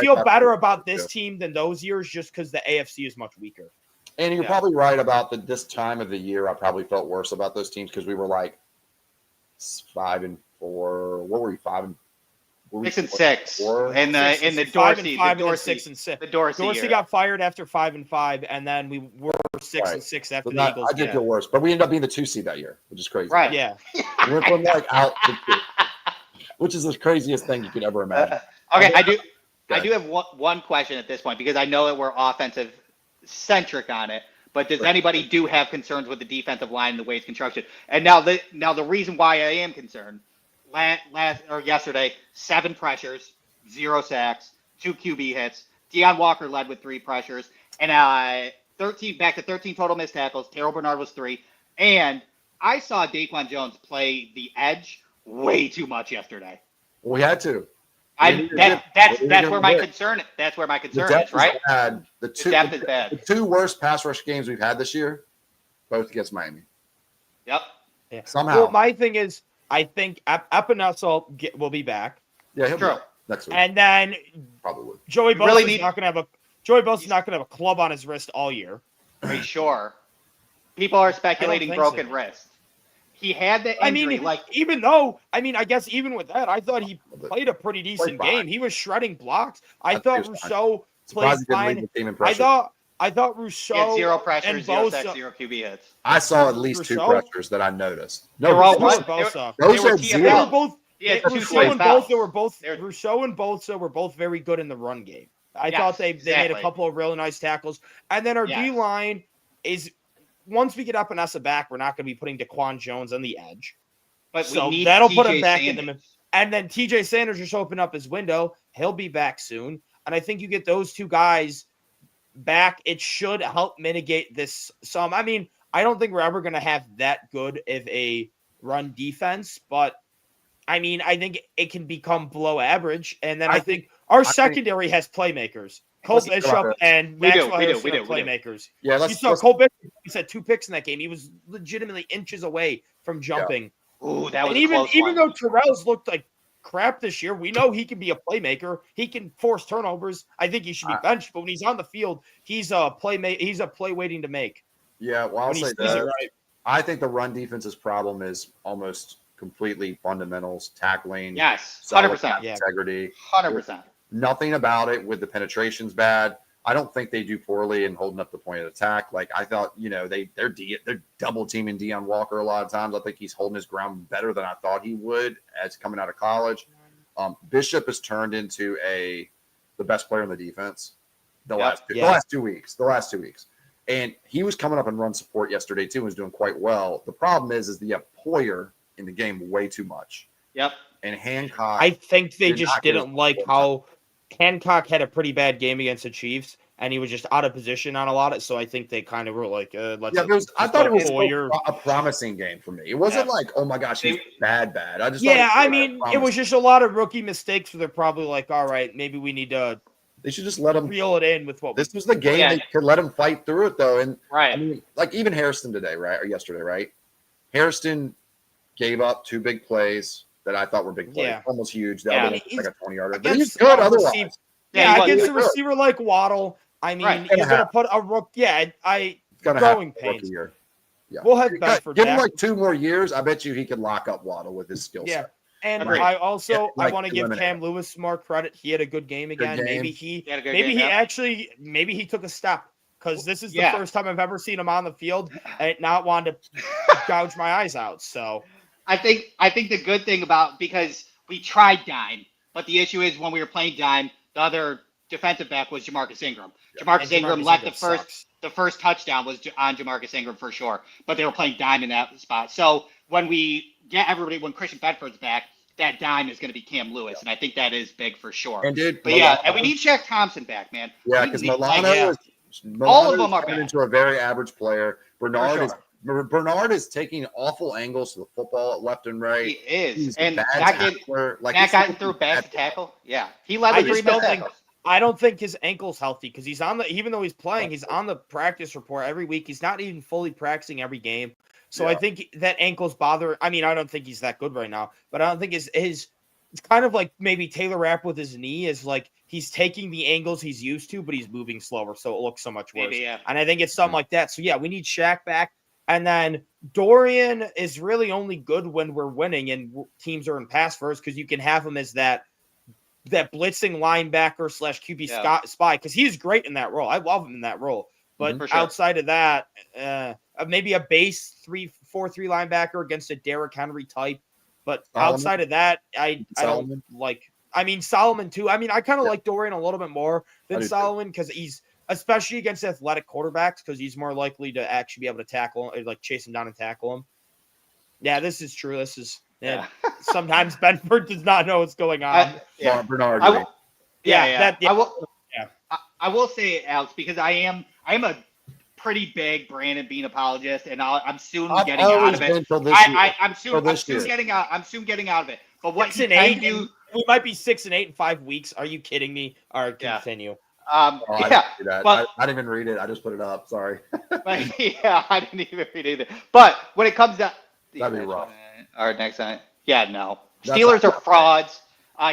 feel better about this team than those years just because the AFC is much weaker. And you're probably right about this time of the year. I probably felt worse about those teams because we were like 5-4. What were we 5-6? 6-6 in the Dorsey, 6-6. The Dorsey got fired after 5-5, and then we were 6-6 after the Eagles. I did feel worse, but we ended up being the 2 seed that year, which is crazy. Right? Yeah. We went from out, which is the craziest thing you could ever imagine. Okay, I do have one question at this point because I know that we're offensive centric on it, but does anybody do have concerns with the defensive line and the way it's constructed? And now the reason why I am concerned, yesterday, 7 pressures, 0 sacks, 2 QB hits. Deion Walker led with 3 pressures, and 13 total missed tackles. Terrell Bernard was 3, and I saw Daquan Jones play the edge way too much yesterday. We had to. That's where my concern. That's where my concern is. Right. The depth is bad. The 2 worst pass rush games we've had this year, both against Miami. Yep. Yeah. Somehow. Well, my thing is, I think Epinesa will be back. Yeah, he'll be back next week. And then probably Joey Bosa is not going to have a club on his wrist all year. Are you sure? People are speculating broken wrist. He had the injury. I guess even with that, I thought he played a pretty decent game. He was shredding blocks. I thought Rousseau played fine. I thought Rousseau had 0 pressures, and 0 Bosa, sacks, 0 QB hits. I saw at least 2 pressures that I noticed. No, Bosa. They were both. Rousseau and Bosa were both very good in the run game. I thought they made a couple of really nice tackles. And then our D-line is, once we get Epinesa back, we're not going to be putting Daquan Jones on the edge. But so we need that'll TJ put him back Sanders. in the. And then TJ Sanders just opened up his window. He'll be back soon. And I think you get those 2 guys back, it should help mitigate this some. I mean, I don't think we're ever going to have that good of a run defense, but I mean, I think it can become below average. And then I think our secondary has playmakers. Cole Let's talk about Bishop and We do, Maxwell we do, Harrison we are do, we do. playmakers. Yeah, You saw Cole Bishop, he had 2 picks in that game. He was legitimately inches away from jumping. Ooh, that was And a even close one. though Terrell's looked like crap this year, we know he can be a playmaker. He can force turnovers. I think he should be benched, but when he's on the field, he's a play waiting to make. Yeah, well, I'll When he say sees it that. right. I think the run defense's problem is almost completely fundamentals, tackling, Yes, solid 100%. Yeah. integrity. 100%. Nothing about it with the penetration's bad. I don't think they do poorly in holding up the point of attack. Like I thought, they're double teaming Deion Walker a lot of times. I think he's holding his ground better than I thought he would as coming out of college. Bishop has turned into the best player in the defense the last 2 weeks. The last 2 weeks. And he was coming up and run support yesterday too and was doing quite well. The problem is you have Poyer in the game way too much. Yep. And Hancock. I think they did just not get his didn't like how Hancock had a pretty bad game against the Chiefs, and he was just out of position on a lot of it. So I think they kind of were like, let's. Yeah, I thought it was Poyer. a promising game for me. It wasn't like, oh my gosh, he's bad. I just it was just a lot of rookie mistakes. So they're probably like, all right, maybe we need to. They should just let him reel it in with what. This was the game they could let him fight through it though, and right. I mean, like even Harrison today, right, or yesterday, right? Harrison gave up 2 big plays that I thought were big plays, almost huge. That was like a 20-yarder, but he's good otherwise. Against a receiver like Waddle, I mean, he's going to put a rook. Yeah, growing pains. Yeah, we'll have Bedford. Give him like 2 more years. I bet you he could lock up Waddle with his skill set. Yeah. And Agreed. I also like want to give Cam Lewis more credit. He had a good game again. Maybe he took a step because this is the first time I've ever seen him on the field and not want to gouge my eyes out. So I think the good thing because we tried dime, but the issue is when we were playing dime, the other defensive back was Jamarcus Ingram. Jamarcus Ingram let the first touchdown was on Jamarcus Ingram for sure, but they were playing dime in that spot. So when when Christian Bedford's back, that dime is going to be Cam Lewis, and I think that is big for sure. And we need Shaq Thompson back, man. Yeah, because Milano all of them are back. Into a very average player. Bernard is taking awful angles to the football left and right. He is, He's and not gotten through back to tackle. Yeah, he led the 3 minute tackles. I don't think his ankle's healthy because he's even though he's playing, he's on the practice report every week. He's not even fully practicing every game. So I think that ankle's bothering. I mean, I don't think he's that good right now, but I don't think his it's kind of like maybe Taylor Rapp with his knee is like he's taking the angles he's used to, but he's moving slower, so it looks so much worse. Maybe, yeah. And I think it's something like that. So we need Shaq back, and then Dorian is really only good when we're winning and teams are in pass first because you can have him as that blitzing linebacker / QB spy because he's great in that role. I love him in that role. But outside of that, maybe a base 3-4-3 linebacker against a Derrick Henry type. But outside of that, I don't like. I mean Solomon too. I mean I kind of like Dorian a little bit more than Solomon because he's especially against athletic quarterbacks because he's more likely to actually be able to tackle or like chase him down and tackle him. Yeah, this is true. This is sometimes Benford does not know what's going on. Bernard. I will say, Alex, because I am a pretty big Brandon Bean apologist, and I'm soon getting out of it. I'm soon getting out of it. But what 6 and 8, we might be 6 and 8 in 5 weeks. Are you kidding me? All right, continue. I didn't even read it. I just put it up. Sorry. I didn't even read it. But when it comes to that'd be rough. All right, next time. No. Steelers are frauds.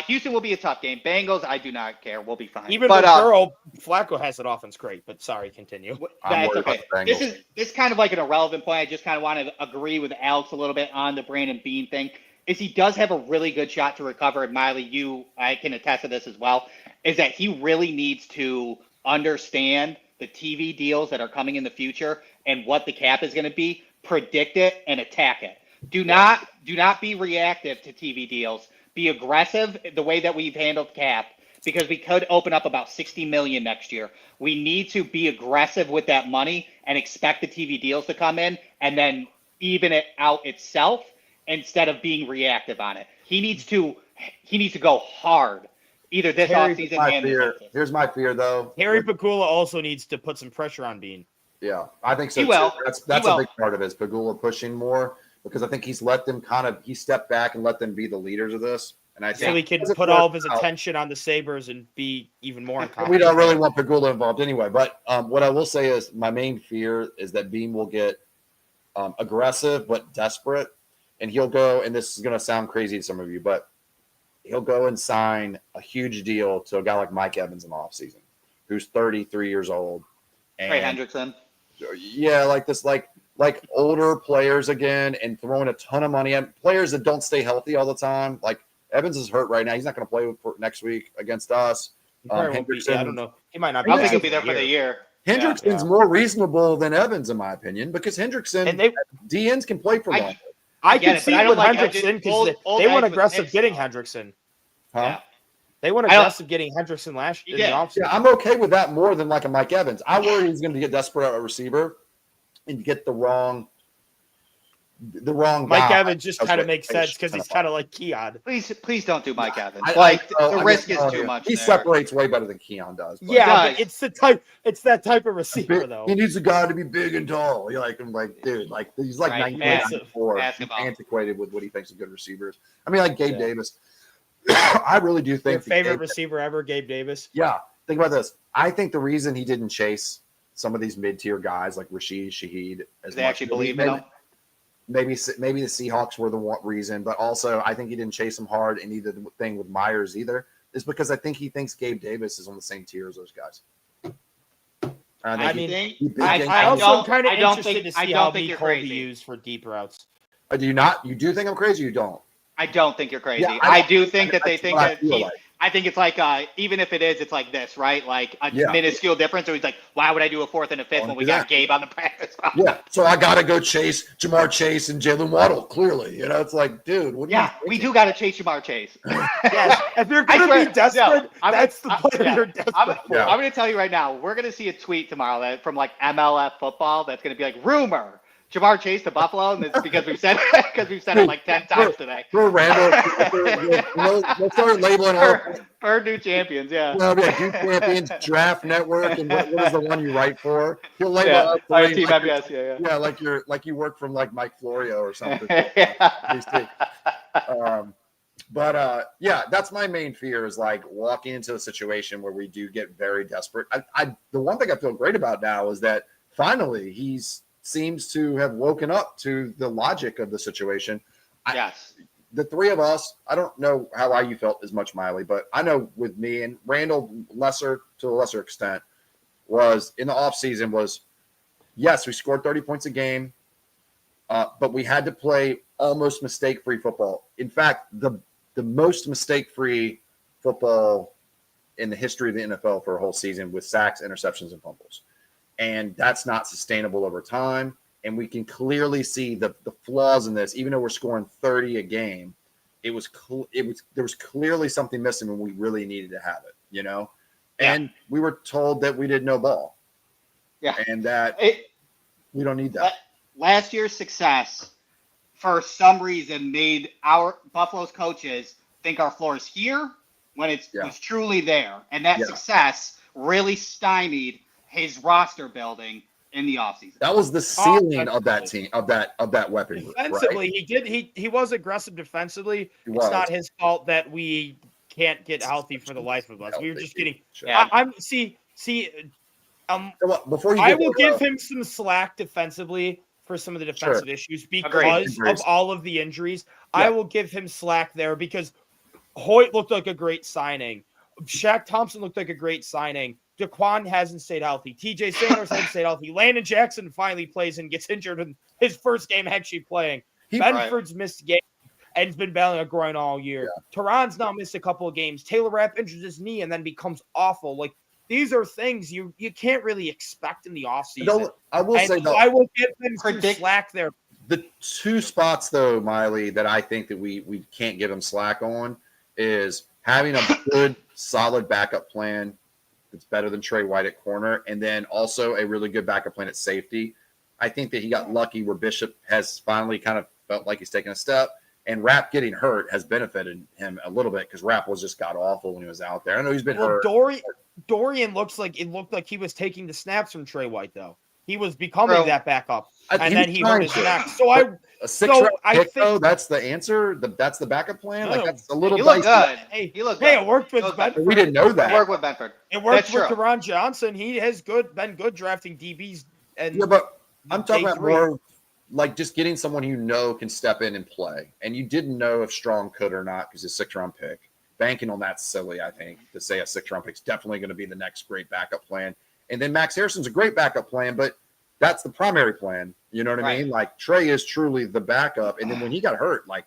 Houston will be a tough game. Bengals, I do not care. We'll be fine. Even with Burrow, Flacco has it offense great. But sorry, continue. That's okay. This is kind of like an irrelevant point. I just kind of want to agree with Alex a little bit on the Brandon Bean thing. Is he does have a really good shot to recover. And Miley, I can attest to this as well. Is that he really needs to understand the TV deals that are coming in the future and what the cap is going to be. Predict it and attack it. Do not be reactive to TV deals. Be aggressive the way that we've handled cap because we could open up about $60 million next year. We need to be aggressive with that money and expect the TV deals to come in and then even it out itself instead of being reactive on it. He needs to go hard either this offseason and this offseason. Here's my fear though. Harry Pagula also needs to put some pressure on Bean. Yeah, I think so he too. will. That's a big part of it. Is Pagula pushing more. because I think he's let them he stepped back and let them be the leaders of this. And I think So he can put all of his attention on the Sabres and be even more incompetent. We don't really want Pegula involved anyway. But what I will say is my main fear is that Beam will get aggressive but desperate. And he'll go, and this is going to sound crazy to some of you, but he'll go and sign a huge deal to a guy like Mike Evans in the offseason, who's 33 years old. And Trey Hendrickson. Yeah, like this, like older players again, and throwing a ton of money at players that don't stay healthy all the time. Like Evans is hurt right now; he's not going to play for next week against us. I don't know. He might not. I don't think he'll be there for the year. Hendrickson's more reasonable than Evans, in my opinion, because Hendrickson and DNs can play for longer. I can see it with Hendrickson because they went guys with aggressive hips, getting though. Hendrickson. Huh? Yeah. They went aggressive getting Hendrickson last year in the offseason. Yeah, I'm okay with that more than like a Mike Evans. I worry he's going to get desperate at a receiver and get the wrong Mike guy. Evans just kind of makes sense because he's kind of like Keon. Please don't do Mike Evans. The risk is too much. He separates way better than Keon does. But Yeah, but it's that type of receiver though. He needs a guy to be big and tall. I'm like, dude, like he's like Right, 1994, basketball. antiquated with what he thinks is good receivers. I mean, like Gabe Davis. I really do think Your favorite receiver ever, Gabe Davis. Yeah, think about this. I think the reason he didn't chase some of these mid-tier guys like Rashid Shaheed, as They much actually as believe in him. maybe the Seahawks were the reason, but also I think he didn't chase him hard, and either the thing with Myers either is because I think he thinks Gabe Davis is on the same tier as those guys. I also am kind of interested to see how B. Colby crazy. used for deep routes. Do you not? You do think I'm crazy? Or you don't? I don't think you're crazy. Yeah, I do think that they that's think what I that feel like. I think it's like even if it is, it's like this, right? Like a minuscule difference. So he's like, why would I do a fourth and a fifth when we got Gabe on the practice squad? Yeah, so I gotta go chase Jamar Chase and Jalen Waddle. Clearly, it's like, dude, what? We do got to chase Jamar Chase. Yes, if you're gonna be desperate, that's the player you're desperate for. I'm going to tell you right now, we're going to see a tweet tomorrow from like MLF football that's going to be like rumor. Jamar Chase to Buffalo, and it's because we've said it like 10 times today. For Randall, we'll start labeling all. For new champions, yeah. Well, yeah, Duke Champions Draft Network, and what is the one you write for? He'll label us Our like, team FBS, yeah. Yeah, like you work from like Mike Florio or something. That's my main fear is like walking into a situation where we do get very desperate. The one thing I feel great about now is that finally he's seems to have woken up to the logic of the situation. Yes. The three of us, I don't know how you felt as much, Miley, but I know with me and Randall to a lesser extent, was in the offseason was, yes, we scored 30 points a game, but we had to play almost mistake-free football. In fact, the most mistake-free football in the history of the NFL for a whole season with sacks, interceptions, and fumbles. And that's not sustainable over time. And we can clearly see the flaws in this. Even though we're scoring 30 a game, there was clearly something missing when we really needed to have it, And we were told that we did no ball. Yeah. And that we don't need that. Last year's success, for some reason, made our Buffalo's coaches think our floor is here when it was truly there. And that success really stymied his roster building in the offseason. That was the ceiling of that team, of that weapon. Defensively, right? he was aggressive defensively. It's not his fault that we can't get healthy for the life of us. We were just getting. I will give him some slack defensively for some of the defensive issues because of all of the injuries. Yeah. I will give him slack there because Hoyt looked like a great signing. Shaq Thompson looked like a great signing. Daquan hasn't stayed healthy. TJ Sanders hasn't stayed healthy. Landon Jackson finally plays and gets injured in his first game actually playing. Benford's missed a game and has been battling a groin all year. Yeah. Tehran's now missed a couple of games. Taylor Rapp injures his knee and then becomes awful. Like, these are things you can't really expect in the offseason. I will say, though, I will give him some slack there. The two spots, though, Miley, that I think that we can't give him slack on is having a good, solid backup plan that's better than Trey White at corner, and then also a really good backup plan at safety. I think that he got lucky where Bishop has finally kind of felt like he's taking a step, and Rapp getting hurt has benefited him a little bit because Rapp was just got awful when he was out there. I know he's been hurt. Dorian looked like he was taking the snaps from Trey White, though. He was becoming that backup, and then he hurt his neck. So A 6th-round I pick, think- though, that's the answer. That's the backup plan. Like No. that's a little You look dicey. good. Hey, You look hey, good. it worked with You look good. Bedford. We didn't know It that. worked with Benford. It worked That's with true. Deron Johnson. He has been good drafting DBs. And Yeah, but I'm talking day about 3. more like just getting someone you know can step in and play. And you didn't know if Strong could or not because he's a 6th-round pick. Banking on that's silly, I think, to say a 6th-round pick is definitely going to be the next great backup plan. And then Max Harrison's a great backup plan, but that's the primary plan. You know what I Right. mean? Like Trey is truly the backup. And then when he got hurt, like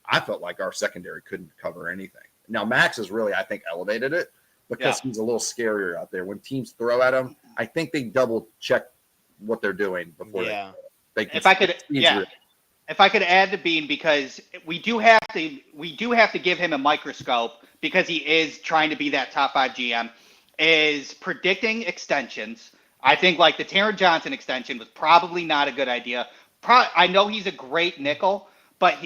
I felt like our secondary couldn't cover anything. Now Max has really, I think, elevated it because he's a little scarier out there. When teams throw at him, I think they double check what they're doing before they can. If I could add to Bean, because we do have to give him a microscope because he is trying to be that top 5 GM, is predicting extensions. I think like the Taron Johnson extension was probably not a good idea. I know he's a great nickel, but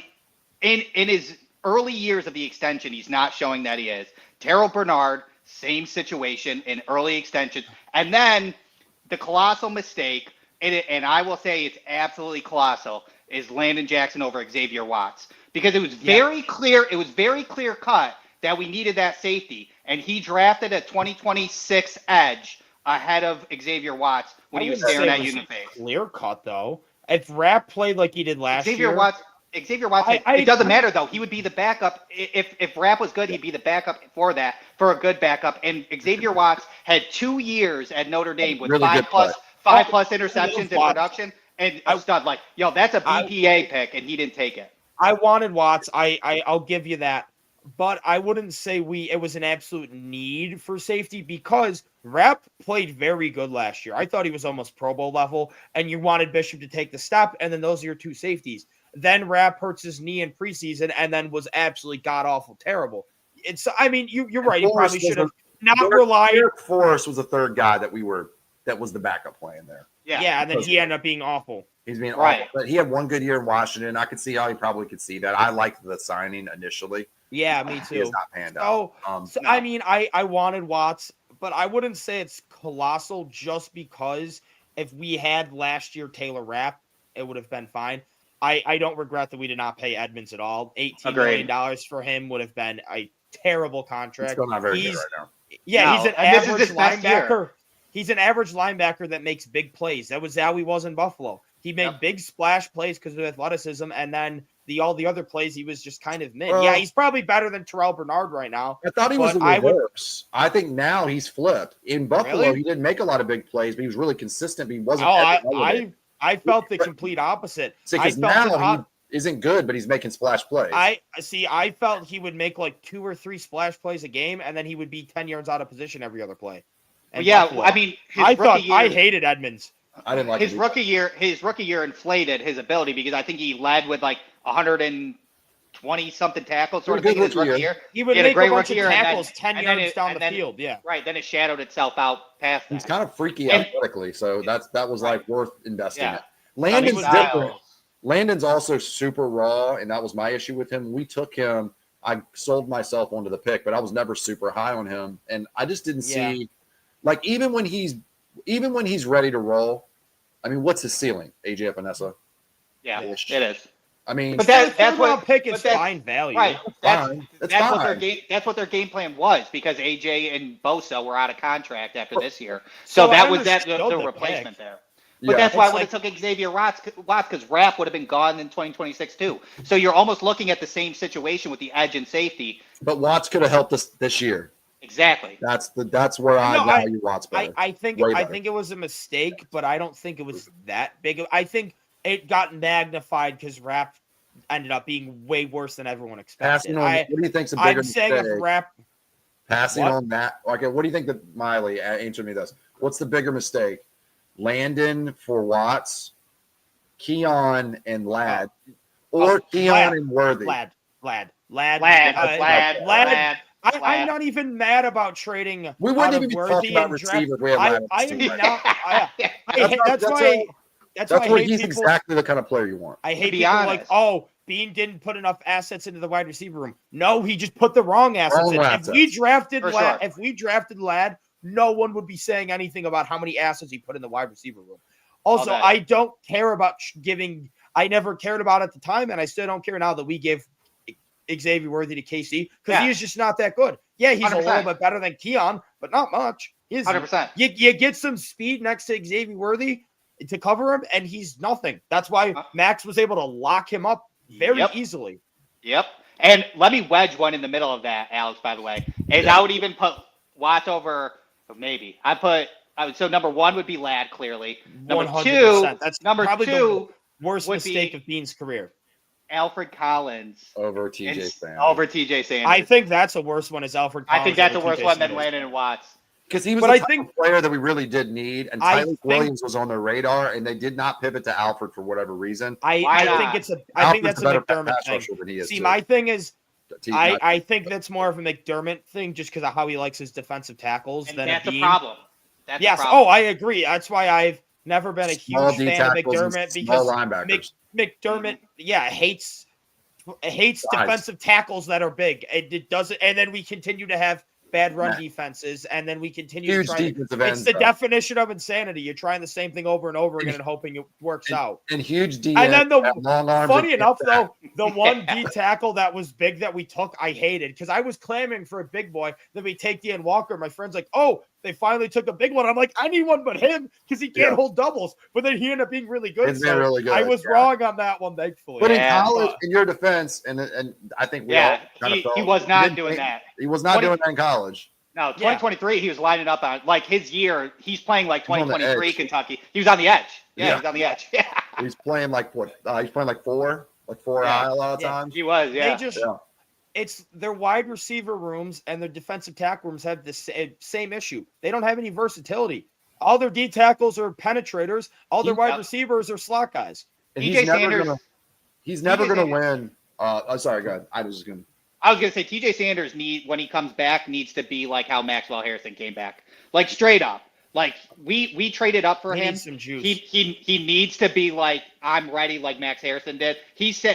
in his early years of the extension, he's not showing that he is. Terrell Bernard, same situation in early extension. And then the colossal mistake, and I will say it's absolutely colossal, is Landon Jackson over Xavier Watts. Because it was very clear, it was very clear cut that we needed that safety. And he drafted a 2026 edge ahead of Xavier Watts when he was staring at you in the face. Clear cut though. If Rapp played like he did last Xavier year, Watts, I it doesn't matter though. He would be the backup. If Rapp was good, he'd be the backup for a good backup. And Xavier Watts had 2 years at Notre Dame with Really good 5+ interceptions in production and a stud. Like, yo, that's a BPA pick, and he didn't take it. I wanted Watts. I'll give you that. But I wouldn't say it was an absolute need for safety because Rapp played very good last year. I thought he was almost Pro Bowl level, and you wanted Bishop to take the step, and then those are your 2 safeties. Then Rapp hurts his knee in preseason and then was absolutely god-awful terrible. You're right. He probably should have not relied. Eric Forrest was the 3rd guy that was the backup plan there. Yeah, and then he ended up being awful. He's being awful, but he had one good year in Washington. I could see how he probably could see that. I liked the signing initially. Yeah, me too. He has not panned out. I wanted Watts, but I wouldn't say it's colossal just because if we had last year Taylor Rapp, it would have been fine. I don't regret that we did not pay Edmonds at all. $18 million for him would have been a terrible contract. He's still not very good right now. Yeah, he's an average best linebacker. year. He's an average linebacker that makes big plays. That was how he was in Buffalo. He made big splash plays because of athleticism, and then all the other plays he was just kind of mid. He's probably better than Terrell Bernard right now. I thought he was the reverse. I think now he's flipped. In Buffalo, he didn't make a lot of big plays, but he was really consistent. But he wasn't. I felt the complete opposite. Because now he isn't good, but he's making splash plays. I felt he would make like 2 or 3 splash plays a game, and then he would be 10 yards out of position every other play. Buffalo. I mean, I hated Edmonds. I didn't like his rookie year. His rookie year inflated his ability because I think he led with like 120 something tackles sort of thing in his rookie year. He would make a bunch of tackles 10 yards down the field. Yeah, right. Then it shadowed itself out past that. He's kind of freaky athletically, so that was like worth investing in. Landon's different. Landon's also super raw, and that was my issue with him. We took him. I sold myself onto the pick, but I was never super high on him, and I just didn't see like even when he's ready to roll. I mean, what's his ceiling? AJ Epinesa. Yeah, it is. I mean, but that's what pick is fine value. Right. That's what their game plan was because AJ and Bosa were out of contract after this year. So that was the replacement there. But that's why I would have took Xavier Watts because Rapp would have been gone in 2026 too. So you're almost looking at the same situation with the edge and safety. But Watts could have helped us this year. Exactly. That's where I value Watts better. I think it was a mistake, but I don't think it was that big. I think it got magnified because Rapp ended up being way worse than everyone expected. What do you think's a bigger mistake? I'm saying if Rapp passing on that. Okay, what do you think that Miley answer me this? What's the bigger mistake? Landon for Watts, Keon and Ladd, or Keon and Worthy? Lad. I'm not even mad about trading. We wouldn't even talk about receivers. We have That's why he's exactly the kind of player you want. I hate people like, Bean didn't put enough assets into the wide receiver room. No, he just put the wrong assets in. If we drafted Ladd, no one would be saying anything about how many assets he put in the wide receiver room. Also, I don't care about giving I never cared about at the time, and I still don't care now that we gave Xavier Worthy to KC because he is just not that good. Yeah, he's 100%. a little bit better than Keon, but not much. 100%. You get some speed next to Xavier Worthy to cover him, and he's nothing. That's why Max was able to lock him up very easily. Yep. And let me wedge one in the middle of that, Alex, by the way. And I would even put Watts over, maybe. So number 1 would be Ladd, clearly. Number 100%. 2, That's number probably 2 the worst mistake of Bean's career. Alfred Collins. Over TJ Sanders. Over TJ Sanders. I think that's a worse one is Alfred Collins. I think that's a over worse TJ one than Sanders. Landon and Watts. Because he was But the I type think- of player that we really did need, and Tyler Williams was on their radar, and they did not pivot to Alfred for whatever reason. I think that's a better McDermott pass thing. rusher than he is, See, too. my thing is, I think that's more of a McDermott thing just because of how he likes his defensive tackles And than that's a a Bean. problem. That's Yes. a problem. Oh, I agree. That's why I've never been a Small huge D fan of tackles and McDermott small because linebackers. McDermott, hates Size. defensive tackles that are big. It doesn't, and then we continue to have bad run Nah. defenses, and then we continue Huge to try. defensive It's ends, the though. definition of insanity. You're trying the same thing over and over again and hoping it works out. And huge D. And then long arms funny and enough, back. though, the one D tackle that was big that we took, I hated because I was clamoring for a big boy. Then we take Dean Walker. My friend's like, "Oh, they finally took a big one." I'm like, "I need one but him because he can't hold doubles." But then he ended up being really good. He's been really good, I was wrong on that one, thankfully. But in Yeah, college, but- in your defense, and I think we all kind of felt he was not didn't doing think- that. He was not 20 doing that in college. No, 2023, he was lining up on, like, his year, he's playing like on the 2023 edge. Kentucky. He was on the edge. Yeah, Yeah. he was on the edge. Yeah, He's playing like what? He's playing like four high a lot of Yeah. times. he was, yeah. They just, Yeah. it's their wide receiver rooms and their defensive tackle rooms have the same issue. They don't have any versatility. All their D tackles are penetrators. All their wide receivers are slot guys. And TJ Sanders. he's never TJ gonna Sanders- win. Sorry, go ahead. I was just gonna. I was going to say, TJ Sanders, when he comes back, needs to be like how Maxwell Harrison came back. Like, straight up. Like, we traded up for He him. needs some juice. He needs to be like, I'm ready, like Max Harrison did.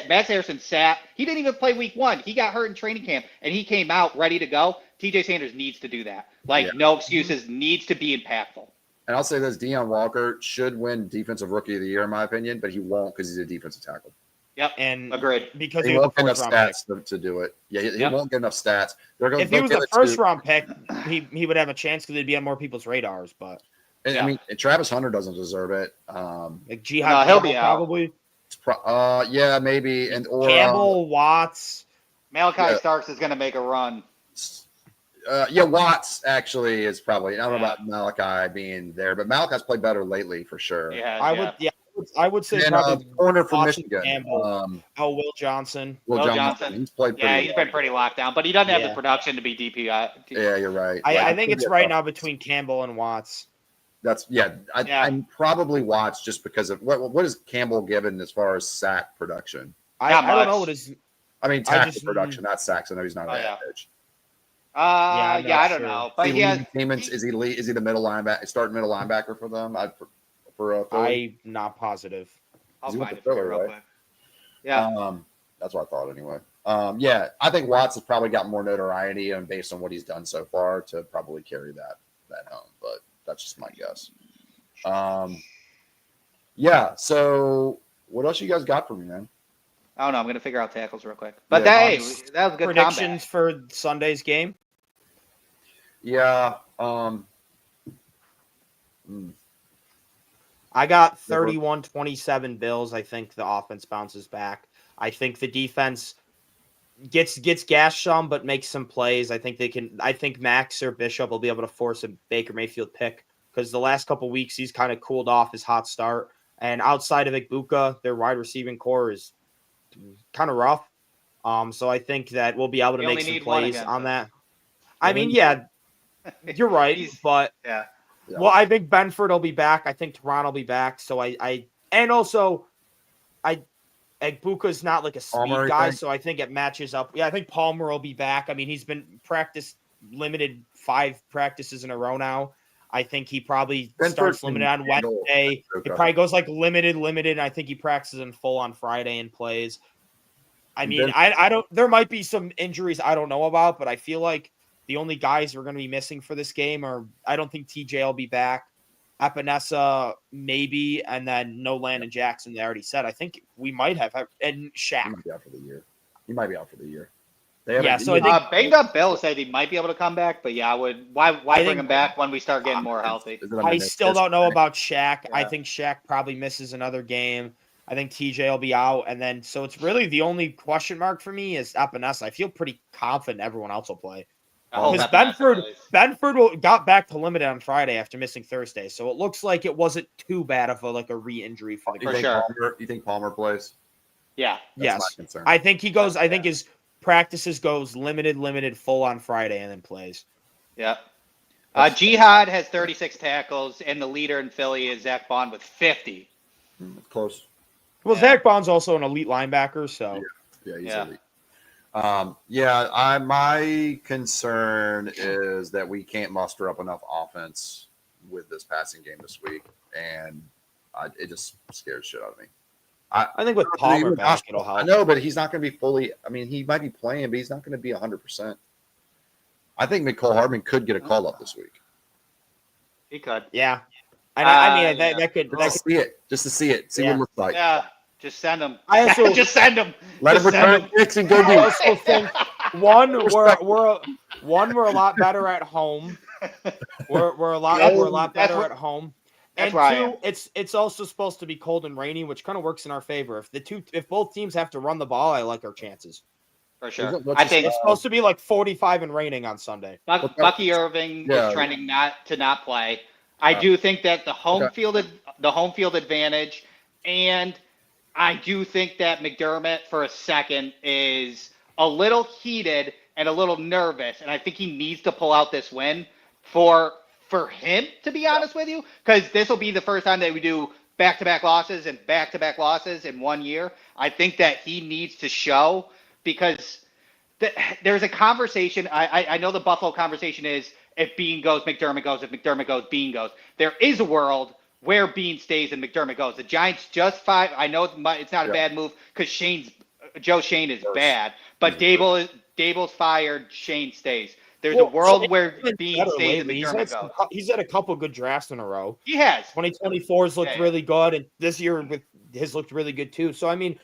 Max Harrison sat. He didn't even play week 1. He got hurt in training camp, and he came out ready to go. TJ Sanders needs to do that. Like, no excuses, needs to be impactful. And I'll say this: Deion Walker should win Defensive Rookie of the Year, in my opinion, but he won't because he's a defensive tackle. Yep, And agreed. because He he was won't the get enough first round pick. stats to do it. Yeah, he won't get enough stats. If he was the first round pick, he would have a chance because he'd be on more people's radars. But And, I mean, and Travis Hunter doesn't deserve it. like Jihad he'll Campbell be out. probably. Yeah, maybe, and or Campbell, Watts. Malachi Starks is going to make a run. Watts actually is probably. I don't know about Malachi being there, but Malachi's played better lately for sure. Yeah, I would say And probably corner from Watson, Michigan, Campbell. Will Johnson. Will Will Johnson. Johnson. He's played pretty. Yeah, he's been pretty locked down, but he doesn't have the Yeah. production to be DPI. Yeah, you're right. I think it's right now between Campbell and Watts. That's I'm probably Watts just because of what is Campbell given as far as sack production. I Not don't know much. what his. I mean tackle production, not sacks. I know he's not an yeah. average. I'm not I don't sure. know, but Is he has. Is he the middle linebacker, starting middle linebacker for them? For Philly? I'm not positive. I'll He went find to it for you Philly, real right? quick. Yeah, That's what I thought anyway. I think Watts has probably got more notoriety and based on what he's done so far to probably carry that home, but that's just my guess. So what else you guys got for me, man? I don't know. I'm going to figure out tackles real quick. But Yeah, that was a good Predictions comeback. for Sunday's game. Yeah. I got 31-27 Bills. I think the offense bounces back. I think the defense gets gashed some, but makes some plays. I think Max or Bishop will be able to force a Baker Mayfield pick because the last couple weeks he's kind of cooled off his hot start. And outside of Igbuka, their wide receiving core is kind of rough. So I think that we'll be able to You make only some need one plays against on us. that. I mean, yeah, you're right, but Yeah. well, I think Benford will be back. I think Teron will be back. So Igbuka's not like a speed Palmer, guy, think? so I think it matches up. Yeah, I think Palmer will be back. I mean, he's been limited 5 practices in a row now. I think he probably Benford starts can limited on handle Wednesday. Benford. It probably goes like limited. And I think he practices in full on Friday and plays. I mean, I don't. There might be some injuries I don't know about, but I feel like the only guys we're going to be missing for this game are. I don't think TJ will be back. Epinesa maybe, and then no Landon Jackson. They already said. I think we might have and Shaq. He might be out for the year. He might be out for the year. Yeah, so I think banged up Bill said he might be able to come back, but yeah, I would. Why bring think- him back when we start getting more healthy? Is it a I meniscus still don't know thing? about Shaq. I Yeah. think Shaq probably misses another game. I think TJ will be out, and then so it's really the only question mark for me is Epinesa. I feel pretty confident everyone else will play. I hope Because Epinesa plays. Benford got back to limited on Friday after missing Thursday, so it looks like it wasn't too bad of a re-injury for the You For Grizzlies. think sure. you think Palmer plays? Yeah, That's Yes, my concern. I think he goes. I think his practices goes limited, full on Friday, and then plays. yeah. Jihad has 36 tackles, and the leader in Philly is Zach Bond with 50. Close. Well, Yeah. Zach Bond's also an elite linebacker, so Yeah, he's Yeah. elite. My concern is that we can't muster up enough offense with this passing game this week, and it just scares shit out of me. I think with Palmer back, it'll I help. know, but he's not going to be fully. I mean, he might be playing, but he's not going to be 100%. I think McCole Hardman could get a call up this week. He could. Yeah, I mean yeah. that could. Just to see it, see what Yeah. it looks like. Yeah, just send him. I also- just send him. Let him Just send return him. kicks and go I deep. also think we're a lot better at home. We're a lot That's better where- at home. that's And where I am. two, it's also supposed to be cold and rainy, which kind of works in our favor. If both teams have to run the ball, I like our chances. For sure. What's I his- think It's supposed to be like 45 and raining on Sunday. Bucky Irving Yeah. is trending not play. I do think that the home field advantage, and I do think that McDermott for a second is a little heated and a little nervous, and I think he needs to pull out this win for him, to be honest with you, because this will be the first time that we do back-to-back losses in 1 year. I think that he needs to show, because there's a conversation. I know the Buffalo conversation is if Bean goes, McDermott goes. If McDermott goes, Bean goes. There is a world where Bean stays and McDermott goes. The Giants just I know it's not a bad move because Joe Shane is bad, but Dable's fired. Shane stays. There's a world where Bean stays and McDermott goes. He's had a couple good drafts in a row. He has. 2024's looked Yeah. really good, and this year with his looked really good too. So I mean,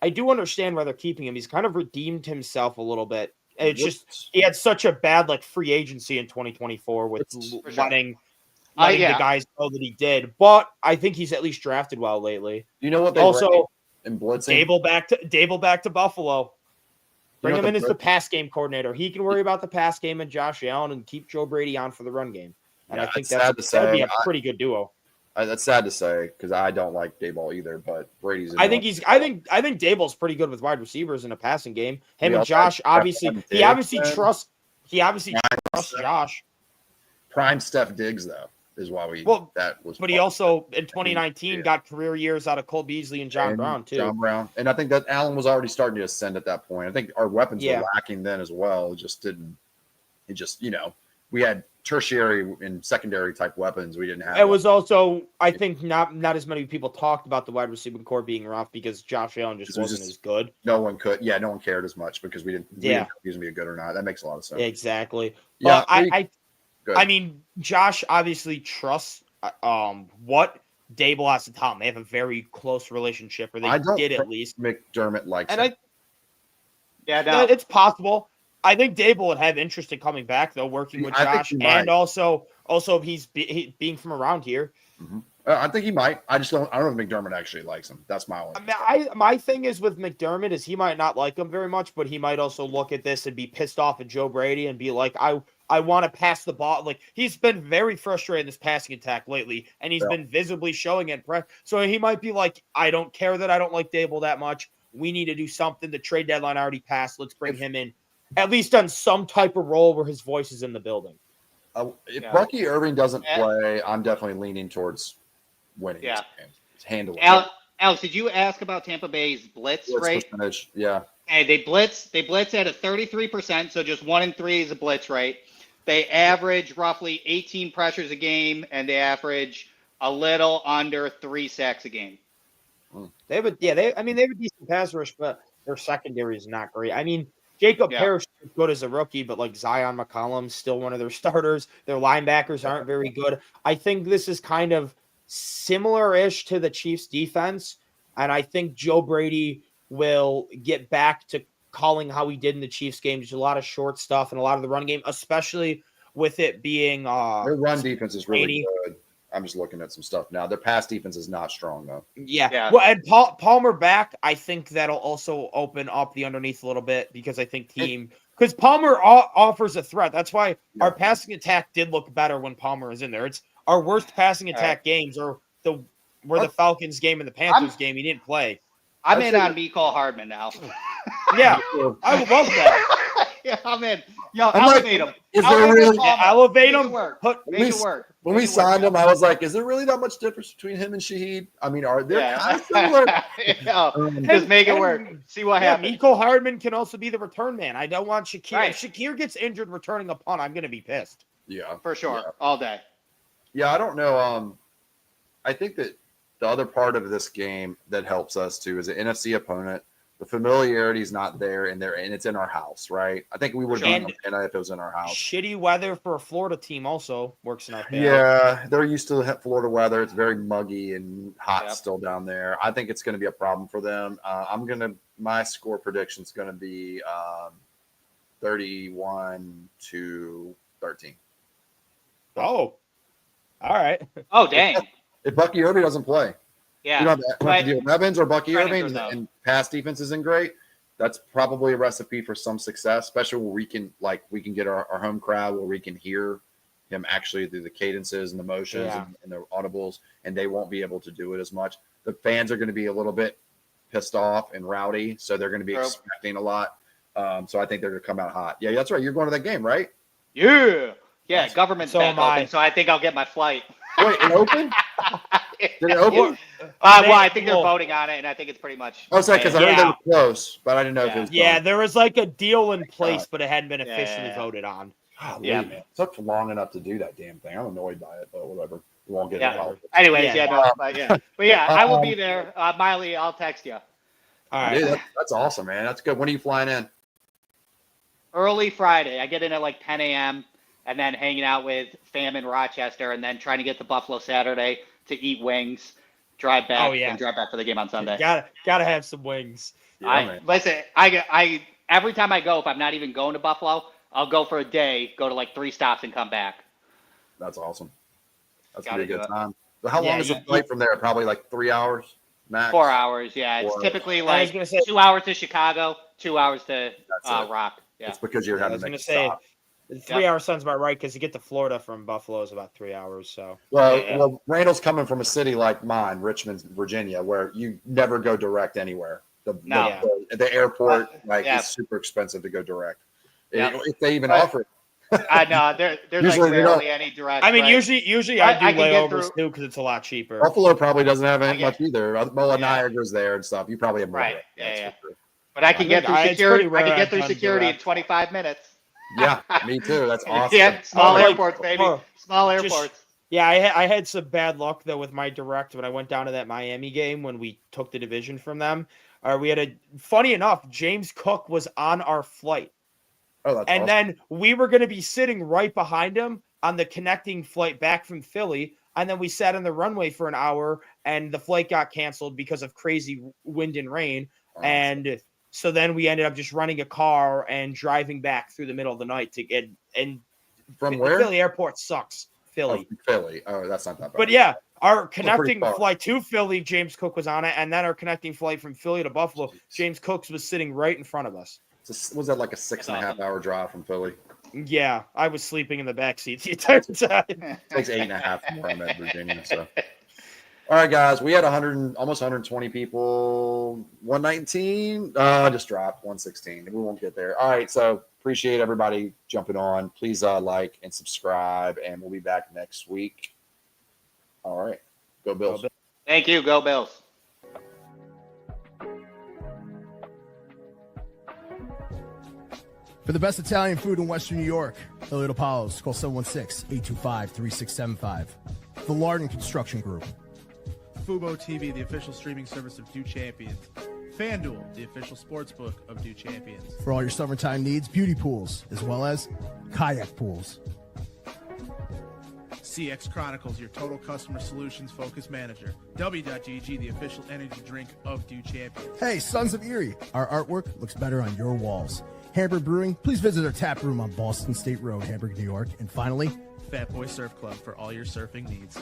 I do understand why they're keeping him. He's kind of redeemed himself a little bit. It's just he had such a bad free agency in 2024 with For sure. letting Yeah. the guys know that he did. But I think he's at least drafted well lately. You know what they Also, rank in blitzing? Dable back to Buffalo. Bring know him what in the as the pass game coordinator. He can worry about the pass game and Josh Allen and keep Joe Brady on for the run game. And Yeah, I think it's sad to that'd be say. a pretty good duo. That's sad to say because I don't like Dayball either, but Brady's. I think Dable's pretty good with wide receivers in a passing game. Him We and also Josh have obviously Steph he obviously Diggs, trusts Steph. Josh. prime Steph Diggs though is why that was. But he also in 2019 Yeah. got career years out of Cole Beasley and John Brown too. John Brown, and I think that Allen was already starting to ascend at that point. I think our weapons Yeah. were lacking then as well. It just we had tertiary and secondary type weapons. We didn't have. It was also, I think, not as many people talked about the wide receiver core being rough because Josh Allen just It was wasn't just- as good. no one could. Yeah, no one cared as much because we didn't know if he was gonna be good or not. That makes a lot of sense. Exactly. Yeah, But Good. I mean, Josh obviously trusts what Dable has to tell him. They have a very close relationship, or they I don't did at think least. McDermott likes And him. Yeah, no. It's possible. I think Dable would have interest in coming back though, working with I think Josh, he might. and also he's being from around here. I think he might. I don't know if McDermott actually likes him. That's my only. I mean, my thing is with McDermott is he might not like him very much, but he might also look at this and be pissed off at Joe Brady and be like, I want to pass the ball. Like he's been very frustrated in this passing attack lately, and he's been visibly showing it. So he might be like, I don't care that I don't like Dable that much. We need to do something. The trade deadline already passed. Let's bring him in, at least on some type of role where his voice is in the building. If Bucky Irving doesn't play, I'm definitely leaning towards winning. Yeah. This game. Handle it. Alex, did you ask about Tampa Bay's blitz rate? Percentage. Yeah. Hey, they blitz at a 33%, so just 1 in 3 is a blitz rate. They average roughly 18 pressures a game, and they average a little under 3 sacks a game. They have a decent pass rush, but their secondary is not great. I mean, Jacob Yeah. Parrish is good as a rookie, but like Zion McCollum's still one of their starters. Their linebackers aren't very good. I think this is kind of similar-ish to the Chiefs' defense, and I think Joe Brady will get back to calling how he did in the Chiefs game. Just a lot of short stuff and a lot of the run game, especially with it being Their run defense is really rainy. good. I'm just looking at some stuff now. Their pass defense is not strong though. Yeah. Yeah. Well, and Palmer back, I think that'll also open up the underneath a little bit because I think because Palmer offers a threat. That's why our passing attack did look better when Palmer is in there. It's our worst passing attack games are the Falcons game and the Panthers game. He didn't play. I'm in on Mecole Hardman now. Yeah, I would love that. Yeah, I'm in. Yo, I'm like, elevate him. is there really- Elevate Make him. it work. Put- Make it work. When we Make it signed work. him, I was like, is there really that much difference between him and Shaheed? I mean, are they Yeah. kind of similar? Yeah. Just make it work. See what happens. Mecole Hardman can also be the return man. I don't want Shakir. Right. If Shakir gets injured returning a punt, I'm going to be pissed. Yeah, For sure. Yeah. All day. Yeah, I don't know. I think that the other part of this game that helps us too is an NFC opponent. The familiarity is not there, and it's in our house, right? I think we would have And- done if it was in our house. Shitty weather for a Florida team also works in our favor. Yeah, they're used to Florida weather. It's very muggy and hot Yep. still down there. I think it's going to be a problem for them. My score prediction is going to be 31-13. Oh, all right. Oh, dang. If Bucky Irving doesn't play, Yeah. you don't have to deal with Evans or Bucky Right, Irving, it goes out. and pass defense isn't great. That's probably a recipe for some success, especially where we can get our home crowd where we can hear him actually through the cadences and the motions and the audibles, and they won't be able to do it as much. The fans are going to be a little bit pissed off and rowdy, so they're going to be expecting a lot. So I think they're going to come out hot. Yeah, that's right. You're going to that game, right? Yeah. Yeah, government's So back am I. open, so I think I'll get my flight. Wait, it open? Did it open? Well, I think they're voting on it, and I think it's pretty much. I was like, because I heard they Yeah. were close, but I didn't know if it was Yeah, done. there was like a deal in place, but it hadn't been officially Yeah. voted on. Golly, Yeah. man. It took long enough to do that damn thing. I'm annoyed by it, but whatever. We won't get Yeah. involved. Anyways, Yeah. but yeah, I will be there. Miley, I'll text you. All right. Dude, that's awesome, man. That's good. When are you flying in? Early Friday. I get in at like 10 a.m. and then hanging out with fam in Rochester, and then trying to get to Buffalo Saturday to eat wings, drive back, Oh, yeah. and drive back for the game on Sunday. Gotta have some wings. Listen, I every time I go, if I'm not even going to Buffalo, I'll go for a day, go to like 3 stops, and come back. That's awesome. That's Gotta gonna be a do good it. time. But how long Yeah, is the flight from there? Probably like 3 hours max. 4 hours, yeah. It's 4 hours. typically I was like gonna say- 2 hours to Chicago, 2 hours to That's it. Rock. Yeah. It's because you're I having was to gonna make a say stop. 3 hours sounds about right because to get to Florida from Buffalo is about 3 hours. So Well, Randall's coming from a city like mine, Richmond, Virginia, where you never go direct anywhere. The airport is super expensive to go direct. Yeah. If they even offer it. I know there's Usually like they don't. barely any direct. I mean, right? usually I I do can get layovers through- too because it's a lot cheaper. Buffalo probably doesn't have I any get- much either. Mulla Yeah. Niagara's there and stuff. You probably have more. Right. direct. Yeah, That's for sure. But I can I get think through it's security. pretty I rare can get I've through done security in direct. 25 minutes. Yeah, me too. That's awesome. Yeah, small Oh, like- airports, baby. oh, Small just- airports. Yeah, I had some bad luck though with my direct when I went down to that Miami game when we took the division from them. We had funny enough, James Cook was on our flight. Oh, that's And awesome. then we were going to be sitting right behind him on the connecting flight back from Philly. And then we sat on the runway for an hour and the flight got canceled because of crazy wind and rain. Awesome. And so then we ended up just renting a car and driving back through the middle of the night to get. And From where? Philly airport sucks. Philly. Oh, Philly. Oh, that's not that bad. But yeah, our pretty connecting far. flight to Philly, James Cook was on it. And then our connecting flight from Philly to Buffalo, James Cooks was sitting right in front of us. Was that like a 6.5 hour drive from Philly? Yeah, I was sleeping in the back seat the entire time. It takes 8.5 from where I'm at Virginia. So, all right, guys, we had 100, almost 120 people. 119, just dropped 116. We won't get there. All right, so appreciate everybody jumping on. Please like and subscribe, and we'll be back next week. All right, go Bills. Thank you. Go Bills. For the best Italian food in Western New York, Elliot Apollos, call 716-825-3675. The Lardon Construction Group. Fubo TV, the official streaming service of Do Champions. FanDuel, the official sportsbook of Dew Champions. For all your summertime needs, beauty pools, as well as kayak pools. CX Chronicles, your total customer solutions focused manager. W.GG, the official energy drink of Dew Champions. Hey, Sons of Erie, our artwork looks better on your walls. Hamburg Brewing, please visit our tap room on Boston State Road, Hamburg, New York. And finally, Fat Boy Surf Club for all your surfing needs.